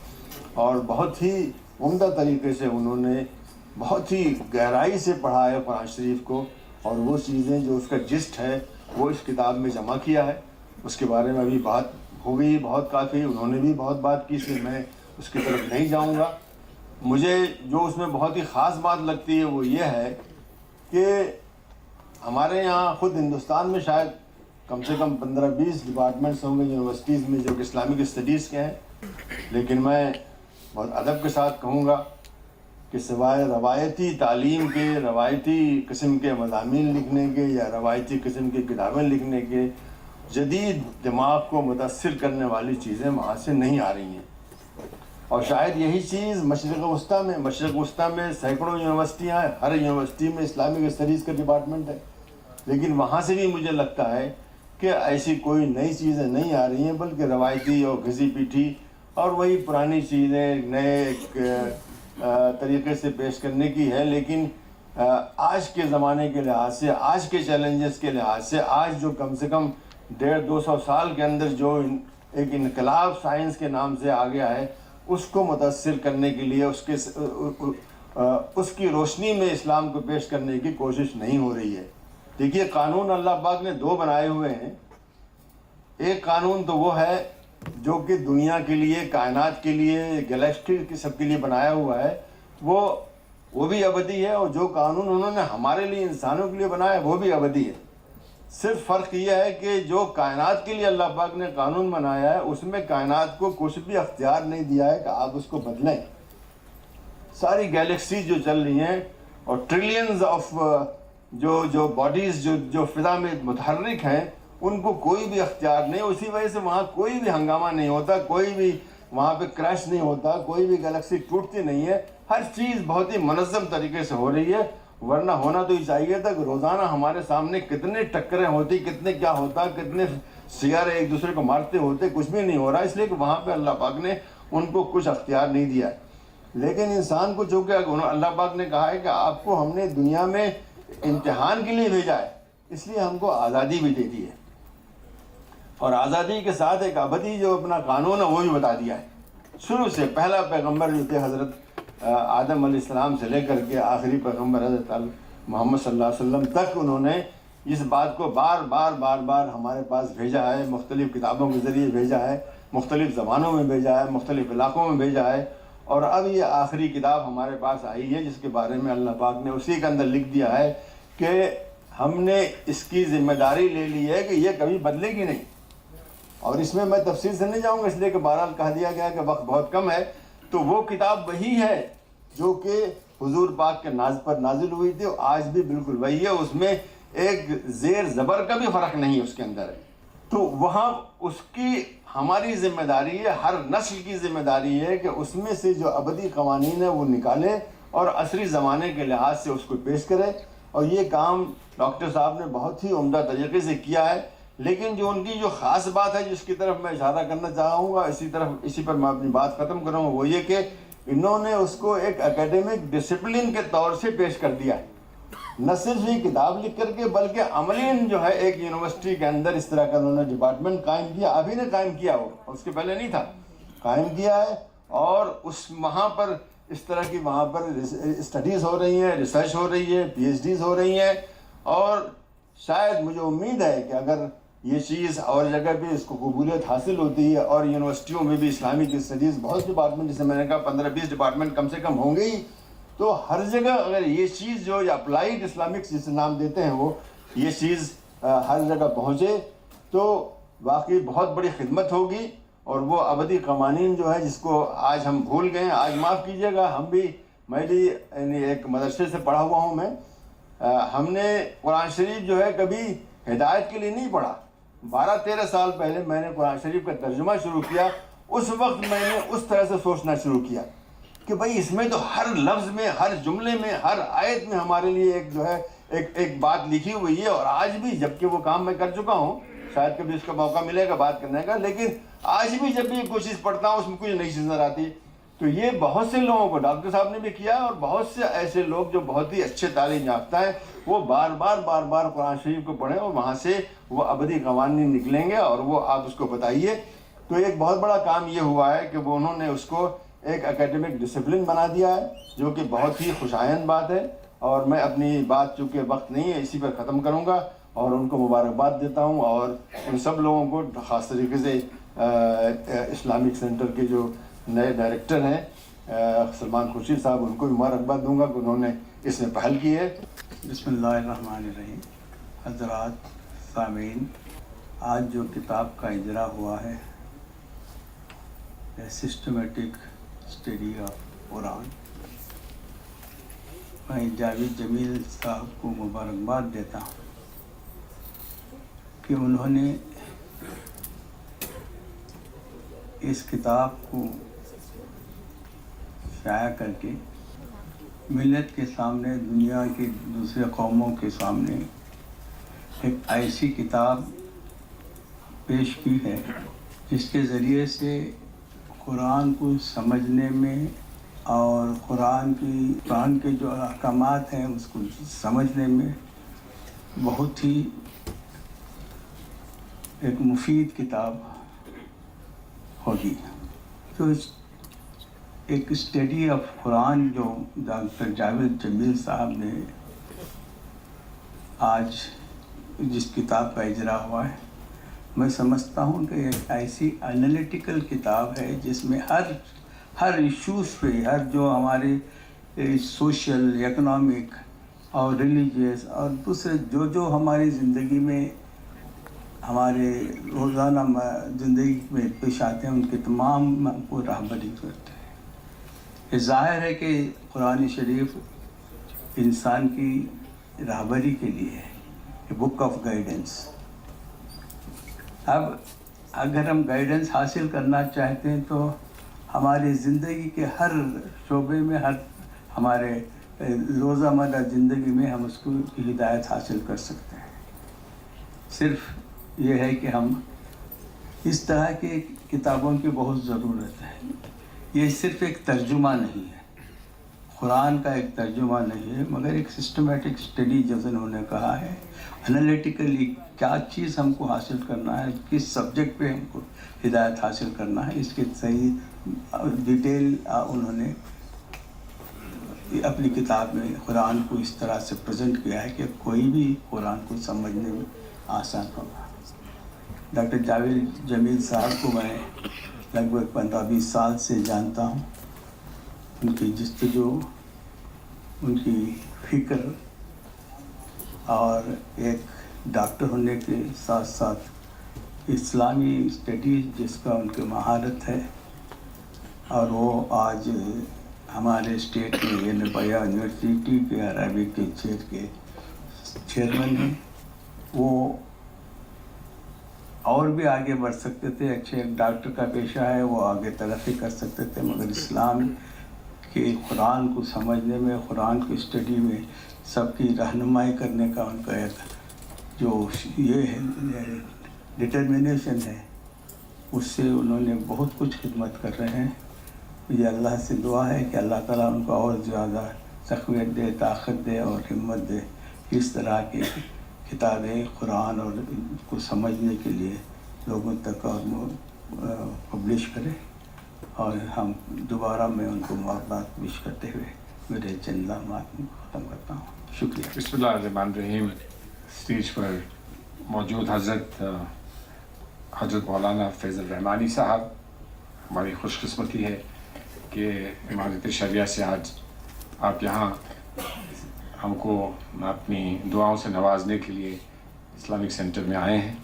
اور بہت ہی عمدہ طریقے سے انہوں نے بہت ہی گہرائی سے پڑھا ہے قرآن شریف کو، اور وہ چیزیں جو اس کا جسٹ ہے وہ اس کتاب میں جمع کیا ہے۔ اس کے بارے میں ابھی بات ہو گئی بہت کافی، انہوں نے بھی بہت بات کی، سے میں اس کی طرف نہیں جاؤں گا۔ مجھے جو اس میں بہت ہی خاص بات لگتی ہے وہ یہ ہے کہ ہمارے یہاں خود ہندوستان میں شاید کم سے کم 15-20 ڈپارٹمنٹس ہوں گے یونیورسٹیز میں جو کہ اسلامک اسٹڈیز کے ہیں، لیکن میں بہت ادب کے ساتھ کہوں گا کہ سوائے روایتی تعلیم کے، روایتی قسم کے مضامین لکھنے کے یا روایتی قسم کی کتابیں لکھنے کے، جدید دماغ کو متاثر کرنے والی چیزیں وہاں سے نہیں آ رہی ہیں۔ اور شاید یہی چیز مشرق وسطیٰ میں سینکڑوں یونیورسٹیاں ہیں، ہر یونیورسٹی میں اسلامک اسٹڈیز کا ڈپارٹمنٹ ہے، لیکن وہاں سے بھی مجھے لگتا ہے کہ ایسی کوئی نئی چیزیں نہیں آ رہی ہیں، بلکہ روایتی اور گھسی پیٹھی اور وہی پرانی چیزیں نئے طریقے سے پیش کرنے کی ہے۔ لیکن آج کے زمانے کے لحاظ سے، آج کے چیلنجز کے لحاظ سے، آج جو کم سے کم 150-200 سال کے اندر جو ایک انقلاب سائنس کے نام سے آ گیا ہے، اس کو متاثر کرنے کے لیے، اس کی روشنی میں اسلام کو پیش کرنے کی کوشش نہیں ہو رہی ہے۔ دیکھیے، قانون اللہ پاک نے 2 بنائے ہوئے ہیں۔ ایک قانون تو وہ ہے جو کہ دنیا کے لیے، کائنات کے لیے، گلیکسی کے سب کے لیے بنایا ہوا ہے، وہ بھی ابدی ہے، اور جو قانون انہوں نے ہمارے لیے، انسانوں کے لیے بنایا ہے، وہ بھی ابدی ہے۔ صرف فرق یہ ہے کہ جو کائنات کے لیے اللہ پاک نے قانون بنایا ہے، اس میں کائنات کو کچھ بھی اختیار نہیں دیا ہے کہ آپ اس کو بدلیں۔ ساری گیلیکسی جو چل رہی ہیں اور ٹریلینز آف جو باڈیز جو فضا میں متحرک ہیں، ان کو کوئی بھی اختیار نہیں، اسی وجہ سے وہاں کوئی بھی ہنگامہ نہیں ہوتا، کوئی بھی وہاں پہ کریش نہیں ہوتا، کوئی بھی گلیکسی ٹوٹتی نہیں ہے، ہر چیز بہت ہی منظم طریقے سے ہو رہی ہے۔ ورنہ ہونا تو یہ چاہیے تھا کہ روزانہ ہمارے سامنے کتنے ٹکریں ہوتی، کتنے کیا ہوتا، کتنے سیارے ایک دوسرے کو مارتے ہوتے، کچھ بھی نہیں ہو رہا، اس لیے کہ وہاں پہ اللہ پاک نے ان کو کچھ اختیار نہیں دیا ہے۔ لیکن انسان کو چونکہ اللہ پاک نے کہا ہے کہ آپ کو ہم نے دنیا میں امتحان کے لیے بھیجا ہے، اس لیے ہم کو آزادی بھی دے دی ہے، اور آزادی کے ساتھ ایک ابدی جو اپنا قانون ہے وہ بھی بتا دیا ہے۔ شروع سے پہلا پیغمبر جو تھے حضرت آدم علیہ السلام سے لے کر کے آخری پیغمبر حضرت محمد صلی اللہ علیہ وسلم تک، انہوں نے اس بات کو بار بار ہمارے پاس بھیجا ہے، مختلف کتابوں کے ذریعے بھیجا ہے، مختلف زبانوں میں بھیجا ہے، مختلف علاقوں میں بھیجا ہے، اور اب یہ آخری کتاب ہمارے پاس آئی ہے جس کے بارے میں اللہ پاک نے اسی کے اندر لکھ دیا ہے کہ ہم نے اس کی ذمہ داری لے لی ہے کہ یہ کبھی بدلے گی نہیں. اور اس میں تفصیل سے نہیں جاؤں گا اس لیے کہ بہرحال کہہ دیا گیا کہ وقت بہت کم ہے. تو وہ کتاب وہی ہے جو کہ حضور پاک کے ناز پر نازل ہوئی تھی، اور آج بھی بالکل وہی ہے. اس میں ایک زیر زبر کا بھی فرق نہیں اس کے اندر ہے. تو وہاں اس کی ہماری ذمہ داری ہے، ہر نسل کی ذمہ داری ہے کہ اس میں سے جو ابدی قوانین ہیں وہ نکالے اور عصری زمانے کے لحاظ سے اس کو پیش کرے. اور یہ کام ڈاکٹر صاحب نے بہت ہی عمدہ طریقے سے کیا ہے. لیکن جو ان کی جو خاص بات ہے جس کی طرف میں اشارہ کرنا چاہوں گا، اسی پر میں اپنی بات ختم کروں گا، وہ یہ کہ انہوں نے اس کو ایک اکیڈمک ڈسپلن کے طور سے پیش کر دیا ہے. نہ صرف یہ کتاب لکھ کر کے بلکہ عملاً جو ہے ایک یونیورسٹی کے اندر اس طرح کا انہوں نے ڈپارٹمنٹ قائم کیا. ابھی نے قائم کیا، وہ اس کے پہلے نہیں تھا، قائم کیا ہے. اور اس وہاں پر اس طرح کی وہاں پر اسٹڈیز ہو رہی ہیں، ریسرچ ہو رہی ہے، پی ایچ ڈیز ہو رہی ہیں. اور شاید مجھے امید ہے کہ اگر یہ چیز اور جگہ بھی اس کو قبولیت حاصل ہوتی ہے، اور یونیورسٹیوں میں بھی اسلامک اسٹڈیز بہت ڈپارٹمنٹ، جیسے میں نے کہا 15-20 ڈپارٹمنٹ کم سے کم ہوں گے ہی، تو ہر جگہ اگر یہ چیز جو اپلائیڈ اسلامک جسے نام دیتے ہیں وہ یہ چیز ہر جگہ پہنچے تو واقعی بہت بڑی خدمت ہوگی. اور وہ ابدی قوانین جو ہے جس کو آج ہم بھول گئے ہیں، آج معاف کیجیے گا، میں بھی یعنی ایک مدرسے سے پڑھا ہوا ہوں. ہم نے قرآن شریف جو ہے کبھی ہدایت کے لیے نہیں پڑھا. 12-13 سال پہلے میں نے قرآن شریف کا ترجمہ شروع کیا. اس وقت میں نے اس طرح سے سوچنا شروع کیا کہ بھائی اس میں تو ہر لفظ میں، ہر جملے میں، ہر آیت میں ہمارے لیے ایک جو ہے ایک بات لکھی ہوئی ہے. اور آج بھی جبکہ وہ کام میں کر چکا ہوں، شاید کبھی اس کا موقع ملے گا بات کرنے کا، لیکن آج بھی جب بھی کوئی چیز پڑھتا ہوں اس میں کچھ نئی چیز نظر آتی. تو یہ بہت سے لوگوں کو ڈاکٹر صاحب نے بھی کیا، اور بہت سے ایسے لوگ جو بہت ہی اچھے تعلیم یافتہ ہیں وہ بار بار قرآن شریف کو پڑھیں، اور وہاں سے وہ ابدی قوانین نکلیں گے اور وہ آپ اس کو بتائیے. تو ایک بہت بڑا کام یہ ہوا ہے کہ وہ انہوں نے اس کو ایک اکیڈمک ڈسپلن بنا دیا ہے، جو کہ بہت ہی خوشایند بات ہے. اور میں اپنی بات چونکہ وقت نہیں ہے اسی پر ختم کروں گا، اور ان کو مبارکباد دیتا ہوں. اور ان سب لوگوں کو خاص طریقے سے اسلامک سینٹر کے جو نئے ڈائریکٹر ہیں سلمان خورشید صاحب، ان کو بھی مبارکباد دوں گا کہ انہوں نے اس میں پہل کی ہے. بسم اللہ الرحمن الرحیم. حضرات سامعین، آج جو کتاب کا اجرا ہوا ہے سسٹمیٹک اسٹڈی آف قرآن، میں جاوید جمیل صاحب کو مبارکباد دیتا ہوں کہ انہوں نے اس کتاب کو شائع کر کے ملت کے سامنے، دنیا کی دوسرے قوموں کے سامنے ایک ایسی کتاب پیش کی ہے جس کے ذریعے سے قرآن کو سمجھنے میں اور قرآن کے جو احکامات ہیں اس کو سمجھنے میں بہت ہی ایک مفید کتاب ہوگی. تو ایک اسٹڈی آف قرآن جو ڈاکٹر جاوید جمیل صاحب نے آج جس کتاب کا اجرا ہوا ہے، میں سمجھتا ہوں کہ ایک ایسی انالیٹیکل کتاب ہے جس میں ہر ایشوز پہ، ہر جو ہمارے سوشل، اکنامک اور ریلیجیس اور دوسرے جو ہماری زندگی میں، ہمارے روزانہ زندگی میں پیش آتے ہیں، ان کے تمام ہم کو رہبری کرتے ہیں. یہ ظاہر ہے کہ قرآن شریف انسان کی رہبری کے لیے ہے، بک آف گائیڈنس. اب اگر ہم گائیڈنس حاصل کرنا چاہتے ہیں تو ہماری زندگی کے ہر شعبے میں، ہمارے روزمرہ زندگی میں ہم اس کو ہدایت حاصل کر سکتے ہیں. صرف یہ ہے کہ ہم اس طرح کی کتابوں کی بہت ضرورت ہے. یہ صرف ایک ترجمہ نہیں ہے، قرآن کا ایک ترجمہ نہیں ہے، مگر ایک سسٹمیٹک اسٹڈی جیسے انہوں نے کہا ہے، انالیٹیکلی کیا چیز ہم کو حاصل کرنا ہے، کس سبجیکٹ پہ ہم کو ہدایت حاصل کرنا ہے، اس کے صحیح ڈیٹیل انہوں نے اپنی کتاب میں قرآن کو اس طرح سے پریزنٹ کیا ہے کہ کوئی بھی قرآن کو سمجھنے میں آسان ہوگا۔ ڈاکٹر جاوید جمیل صاحب کو میں لگ بھگ 15-20 سال سے جانتا ہوں۔ ان کی جستجو، ان کی فکر اور ایک ڈاکٹر ہونے کے ساتھ ساتھ اسلامی اسٹڈیز جس کا ان کی مہارت ہے، اور وہ آج ہمارے اسٹیٹ میں نبیا یونیورسٹی کے عربی کے چیئرمین ہیں۔ وہ اور بھی آگے بڑھ سکتے تھے، اچھے ایک ڈاکٹر کا پیشہ ہے، وہ آگے ترقی کر سکتے تھے، مگر اسلام کے قرآن کو سمجھنے میں، قرآن کی اسٹڈی میں سب کی رہنمائی کرنے کا ان کا ایک جو یہ ہے ڈٹرمنیشن ہے، اس سے انہوں نے بہت کچھ خدمت کر رہے ہیں۔ مجھے اللہ سے دعا ہے کہ اللہ تعالیٰ ان کو اور زیادہ تقویت دے، طاقت دے اور ہمت دے، اس طرح کی کتابیں قرآن اور کو سمجھنے کے لیے لوگوں تک اور پبلش کرے۔ اور ہم دوبارہ میں ان کو مبارکباد پیش کرتے ہوئے میرے چند کلمات ختم کرتا ہوں۔ شکریہ۔ بسم اللہ الرحمن الرحیم۔ اسٹیج پر موجود حضرت مولانا فیض الرحمانی صاحب، ہماری خوش قسمتی ہے کہ امارت شریعہ سے آج آپ یہاں ہم کو اپنی دعاؤں سے نوازنے کے لیے اسلامک سینٹر میں آئے ہیں۔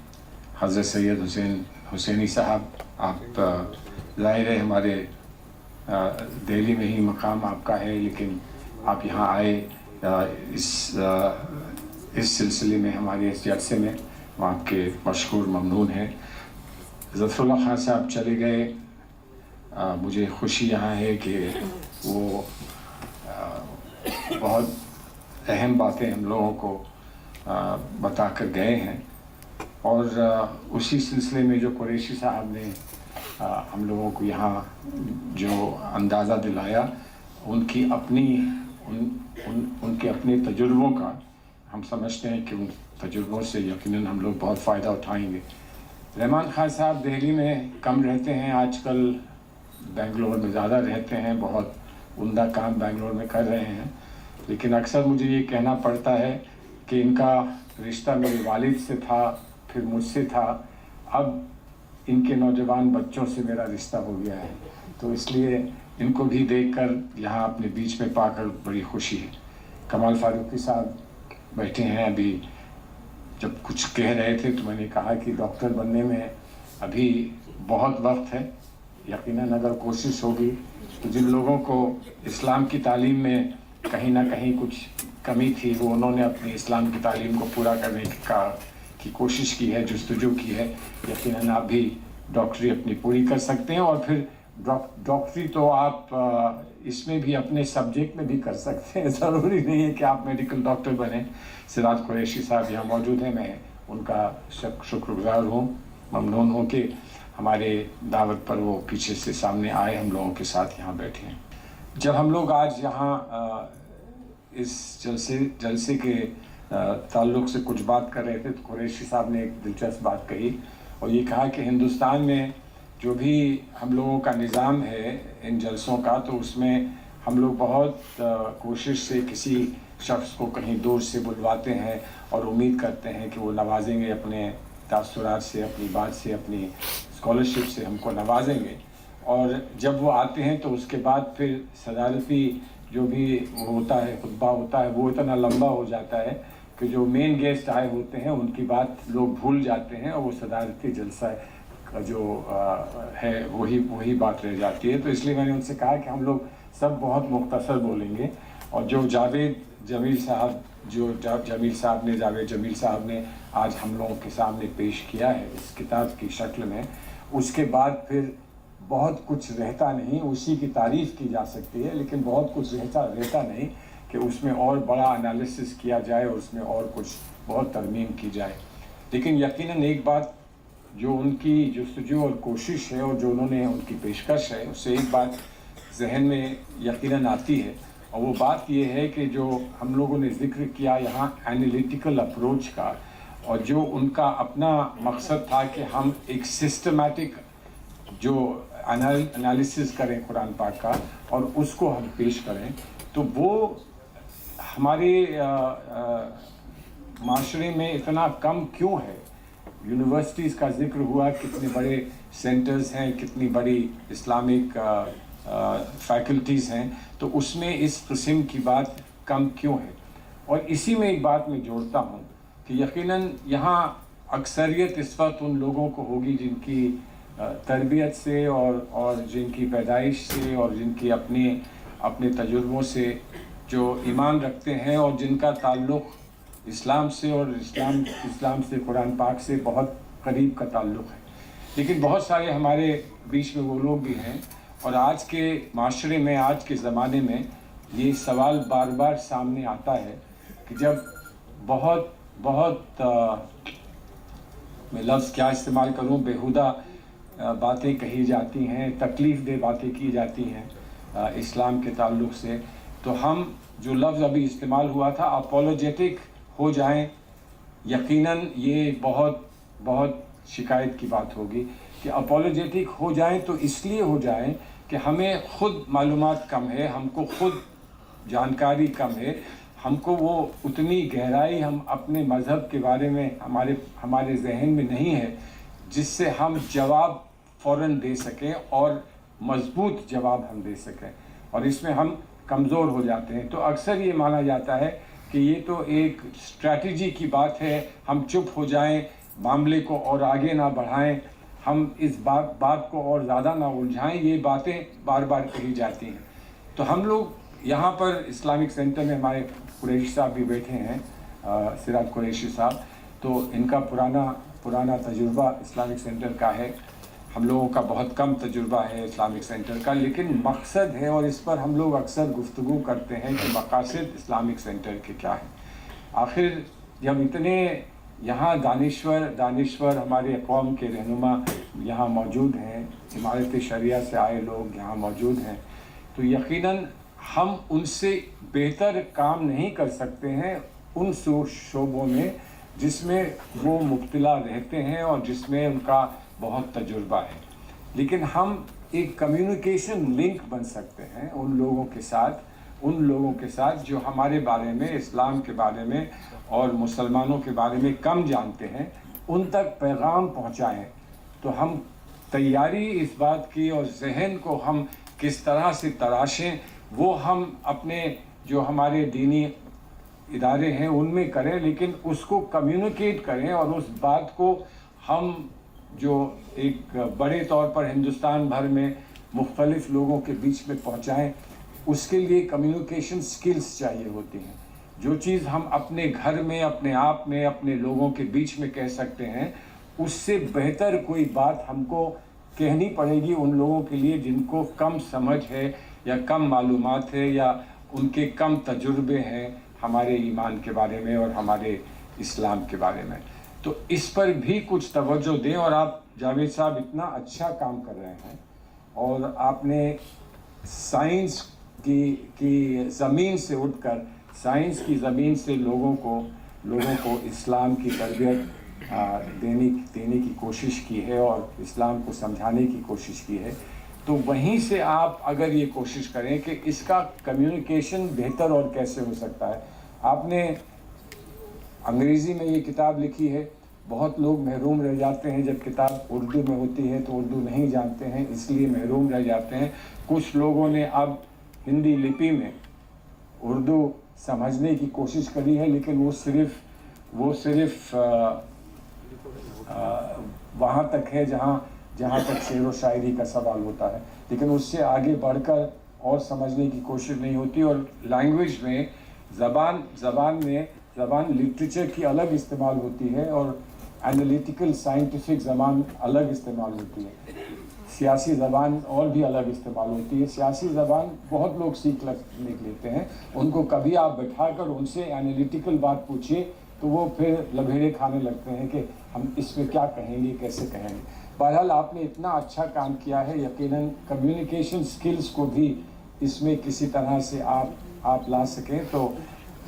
حضرت سید حسینی صاحب، آپ ظاہر ہے ہمارے دہلی میں ہی مقام آپ کا ہے، لیکن آپ یہاں آئے اس سلسلے میں، ہمارے اس جلسے میں، ہم آپ کے مشکور ممنون ہیں۔ ظفر اللہ خان صاحب چلے گئے، مجھے خوشی یہاں ہے کہ وہ بہت اہم باتیں ہم لوگوں کو بتا کر گئے ہیں، اور اسی سلسلے میں جو قریشی صاحب نے ہم لوگوں کو یہاں جو اندازہ دلایا، ان کی اپنی ان کے اپنے تجربوں کا، ہم سمجھتے ہیں کہ ان تجربوں سے یقیناً ہم لوگ بہت فائدہ اٹھائیں گے۔ رحمان خان صاحب دہلی میں کم رہتے ہیں، آج کل بنگلور میں زیادہ رہتے ہیں، بہت عمدہ کام بنگلور میں کر رہے ہیں، لیکن اکثر مجھے یہ کہنا پڑتا ہے کہ ان کا رشتہ میرے والد سے تھا، پھر مجھ سے تھا، اب ان کے نوجوان بچوں سے میرا رشتہ ہو گیا ہے، تو اس لیے ان کو بھی دیکھ کر یہاں اپنے بیچ میں پا کر بڑی خوشی ہے۔ کمال فاروقی صاحب بیٹھے ہیں، ابھی جب کچھ کہہ رہے تھے تو میں نے کہا کہ ڈاکٹر بننے میں ابھی بہت وقت ہے، یقیناً اگر کوشش ہوگی تو جن لوگوں کو اسلام کی تعلیم میں کہیں نہ کہیں کچھ کمی تھی، وہ انہوں نے اپنی اسلام کی تعلیم کو پورا کرنے کی کوشش کی ہے، جستجو کی ہے، یقیناً آپ بھی ڈاکٹری اپنی پوری کر سکتے ہیں، اور پھر ڈاکٹری تو آپ اس میں بھی اپنے سبجیکٹ میں بھی کر سکتے ہیں، ضروری نہیں ہے کہ آپ میڈیکل ڈاکٹر بنیں۔ سراج قریشی صاحب یہاں موجود ہیں، میں ان کا شکر گزار ہوں، ممنون ہوں کہ ہمارے دعوت پر وہ پیچھے سے سامنے آئے، ہم لوگوں کے ساتھ یہاں بیٹھے ہیں۔ جب ہم لوگ آج یہاں اس جلسے کے تعلق سے کچھ بات کر رہے تھے تو قریشی صاحب نے ایک دلچسپ بات کہی، اور یہ کہا کہ ہندوستان میں جو بھی ہم لوگوں کا نظام ہے ان جلسوں کا، تو اس میں ہم لوگ بہت کوشش سے کسی شخص کو کہیں دور سے بلواتے ہیں اور امید کرتے ہیں کہ وہ نوازیں گے، اپنے تاثرات سے، اپنی بات سے، اپنی اسکالرشپ سے ہم کو نوازیں گے، اور جب وہ آتے ہیں تو اس کے بعد پھر صدارتی جو بھی ہوتا ہے، خطبہ ہوتا ہے، وہ اتنا لمبا ہو جاتا ہے کہ جو مین گیسٹ آئے ہوتے ہیں ان کی بات لوگ بھول جاتے ہیں، اور وہ صدارتی جلسہ کا جو ہے وہی بات رہ جاتی ہے۔ تو اس لیے میں نے ان سے کہا کہ ہم لوگ سب بہت مختصر بولیں گے، اور جو جاوید جمیل صاحب نے آج ہم لوگوں کے سامنے پیش کیا ہے اس کتاب کی شکل میں، اس کے بعد پھر بہت کچھ رہتا نہیں، اسی کی تعریف کی جا سکتی ہے، لیکن بہت کچھ رہتا نہیں کہ اس میں اور بڑا انالیسس کیا جائے، اور اس میں اور کچھ بہت ترمیم کی جائے۔ لیکن یقیناً ایک بات جو ان کی جستجو اور کوشش ہے، اور جو انہوں نے ان کی پیشکش ہے، اس سے ایک بات ذہن میں یقیناً آتی ہے، اور وہ بات یہ ہے کہ جو ہم لوگوں نے ذکر کیا یہاں اینالیٹیکل اپروچ کا، اور جو ان کا اپنا مقصد تھا کہ ہم ایک سسٹمیٹک جو انالیسس کریں قرآن پاک کا اور اس کو ہم پیش کریں، تو وہ ہمارے معاشرے میں اتنا کم کیوں ہے؟ یونیورسٹیز کا ذکر ہوا، کتنے بڑے سینٹرز ہیں، کتنی بڑی اسلامک فیکلٹیز ہیں، تو اس میں اس قسم کی بات کم کیوں ہے؟ اور اسی میں ایک بات میں جوڑتا ہوں کہ یقیناً یہاں اکثریت اس وقت ان لوگوں کو ہوگی جن کی تربیت سے اور جن کی پیدائش سے اور جن کی اپنے تجربوں سے جو ایمان رکھتے ہیں اور جن کا تعلق اسلام سے اور اسلام سے، قرآن پاک سے بہت قریب کا تعلق ہے. لیکن بہت سارے ہمارے بیچ میں وہ لوگ بھی ہیں، اور آج کے معاشرے میں، آج کے زمانے میں یہ سوال بار بار سامنے آتا ہے کہ جب بہت میں لفظ کیا استعمال کروں، بیہودہ باتیں کہی جاتی ہیں، تکلیف دہ باتیں کی جاتی ہیں اسلام کے تعلق سے، تو ہم جو لفظ ابھی استعمال ہوا تھا اپولوجیٹک ہو جائیں، یقیناً یہ بہت شکایت کی بات ہوگی کہ اپولوجیٹک ہو جائیں تو اس لیے ہو جائیں کہ ہمیں خود معلومات کم ہے، ہم کو خود جانکاری کم ہے، ہم کو وہ اتنی گہرائی ہم اپنے مذہب کے بارے میں ہمارے ذہن میں نہیں ہے جس سے ہم جواب فوراً دے سکیں اور مضبوط جواب ہم دے سکیں، اور اس میں ہم کمزور ہو جاتے ہیں. تو اکثر یہ مانا جاتا ہے کہ یہ تو ایک اسٹریٹجی کی بات ہے، ہم چپ ہو جائیں، معاملے کو اور آگے نہ بڑھائیں، ہم اس بات کو اور زیادہ نہ الجھائیں، یہ باتیں بار بار کہی جاتی ہیں. تو ہم لوگ یہاں پر اسلامک سینٹر میں، ہمارے قریشی صاحب بھی بیٹھے ہیں، سراج قریشی صاحب، تو ان کا پرانا تجربہ اسلامک سینٹر کا ہے. ہم لوگوں کا بہت کم تجربہ ہے اسلامک سینٹر کا، لیکن مقصد ہے، اور اس پر ہم لوگ اکثر گفتگو کرتے ہیں کہ مقاصد اسلامک سینٹر کے کیا ہیں. آخر جب اتنے یہاں دانشور ہمارے قوم کے رہنما یہاں موجود ہیں، امارت شریعہ سے آئے لوگ یہاں موجود ہیں، تو یقیناً ہم ان سے بہتر کام نہیں کر سکتے ہیں ان شعبوں میں جس میں وہ مبتلا رہتے ہیں اور جس میں ان کا بہت تجربہ ہے. لیکن ہم ایک کمیونیکیشن لنک بن سکتے ہیں ان لوگوں کے ساتھ جو ہمارے بارے میں، اسلام کے بارے میں اور مسلمانوں کے بارے میں کم جانتے ہیں، ان تک پیغام پہنچائیں. تو ہم تیاری اس بات کی اور ذہن کو ہم کس طرح سے تراشیں، وہ ہم اپنے جو ہمارے دینی ادارے ہیں ان میں کریں، لیکن اس کو کمیونیکیٹ کریں اور اس بات کو ہم جو ایک بڑے طور پر ہندوستان بھر میں مختلف لوگوں کے بیچ میں پہنچائیں. اس کے لیے کمیونیکیشن سکلز چاہیے ہوتی ہیں. جو چیز ہم اپنے گھر میں، اپنے آپ میں، اپنے لوگوں کے بیچ میں کہہ سکتے ہیں، اس سے بہتر کوئی بات ہم کو کہنی پڑے گی ان لوگوں کے لیے جن کو کم سمجھ ہے یا کم معلومات ہے یا ان کے کم تجربے ہیں ہمارے ایمان کے بارے میں اور ہمارے اسلام کے بارے میں. تو اس پر بھی کچھ توجہ دیں. اور آپ جاوید صاحب اتنا اچھا کام کر رہے ہیں، اور آپ نے سائنس کی زمین سے اٹھ کر، سائنس کی زمین سے لوگوں کو اسلام کی تربیت دینے کی کوشش کی ہے اور اسلام کو سمجھانے کی کوشش کی ہے. تو وہیں سے آپ اگر یہ کوشش کریں کہ اس کا کمیونیکیشن بہتر اور کیسے ہو سکتا ہے. آپ نے انگریزی میں یہ کتاب لکھی ہے، بہت لوگ محروم رہ جاتے ہیں جب کتاب اردو میں ہوتی ہے تو اردو نہیں جانتے ہیں، اس لیے محروم رہ جاتے ہیں. کچھ لوگوں نے اب ہندی لپی میں اردو سمجھنے کی کوشش کری ہے، لیکن وہ صرف وہاں تک ہے جہاں تک شعر و شاعری کا سوال ہوتا ہے، لیکن اس سے آگے بڑھ کر اور سمجھنے کی کوشش نہیں ہوتی. اور لینگویج میں زبان لٹریچر کی الگ استعمال ہوتی ہے اور انالیٹیکل سائنٹیفک زبان الگ استعمال ہوتی ہے. سیاسی زبان اور بھی الگ استعمال ہوتی ہے. سیاسی زبان بہت لوگ سیکھ لیتے ہیں، ان کو کبھی آپ بٹھا کر ان سے انالیٹیکل بات پوچھیے تو وہ پھر لبھیڑے کھانے لگتے ہیں کہ ہم اس میں کیا کہیں گے، کیسے کہیں گے. بہرحال آپ نے اتنا اچھا کام کیا ہے، یقیناً کمیونیکیشن سکلز کو بھی اس میں کسی طرح سے آپ لا سکیں تو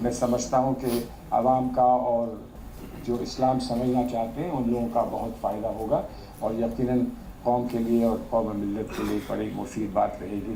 میں سمجھتا ہوں کہ عوام کا اور جو اسلام سمجھنا چاہتے ہیں ان لوگوں کا بہت فائدہ ہوگا، اور یقیناً قوم کے لیے اور قوم ملت کے لیے بڑی مفید بات رہے گی.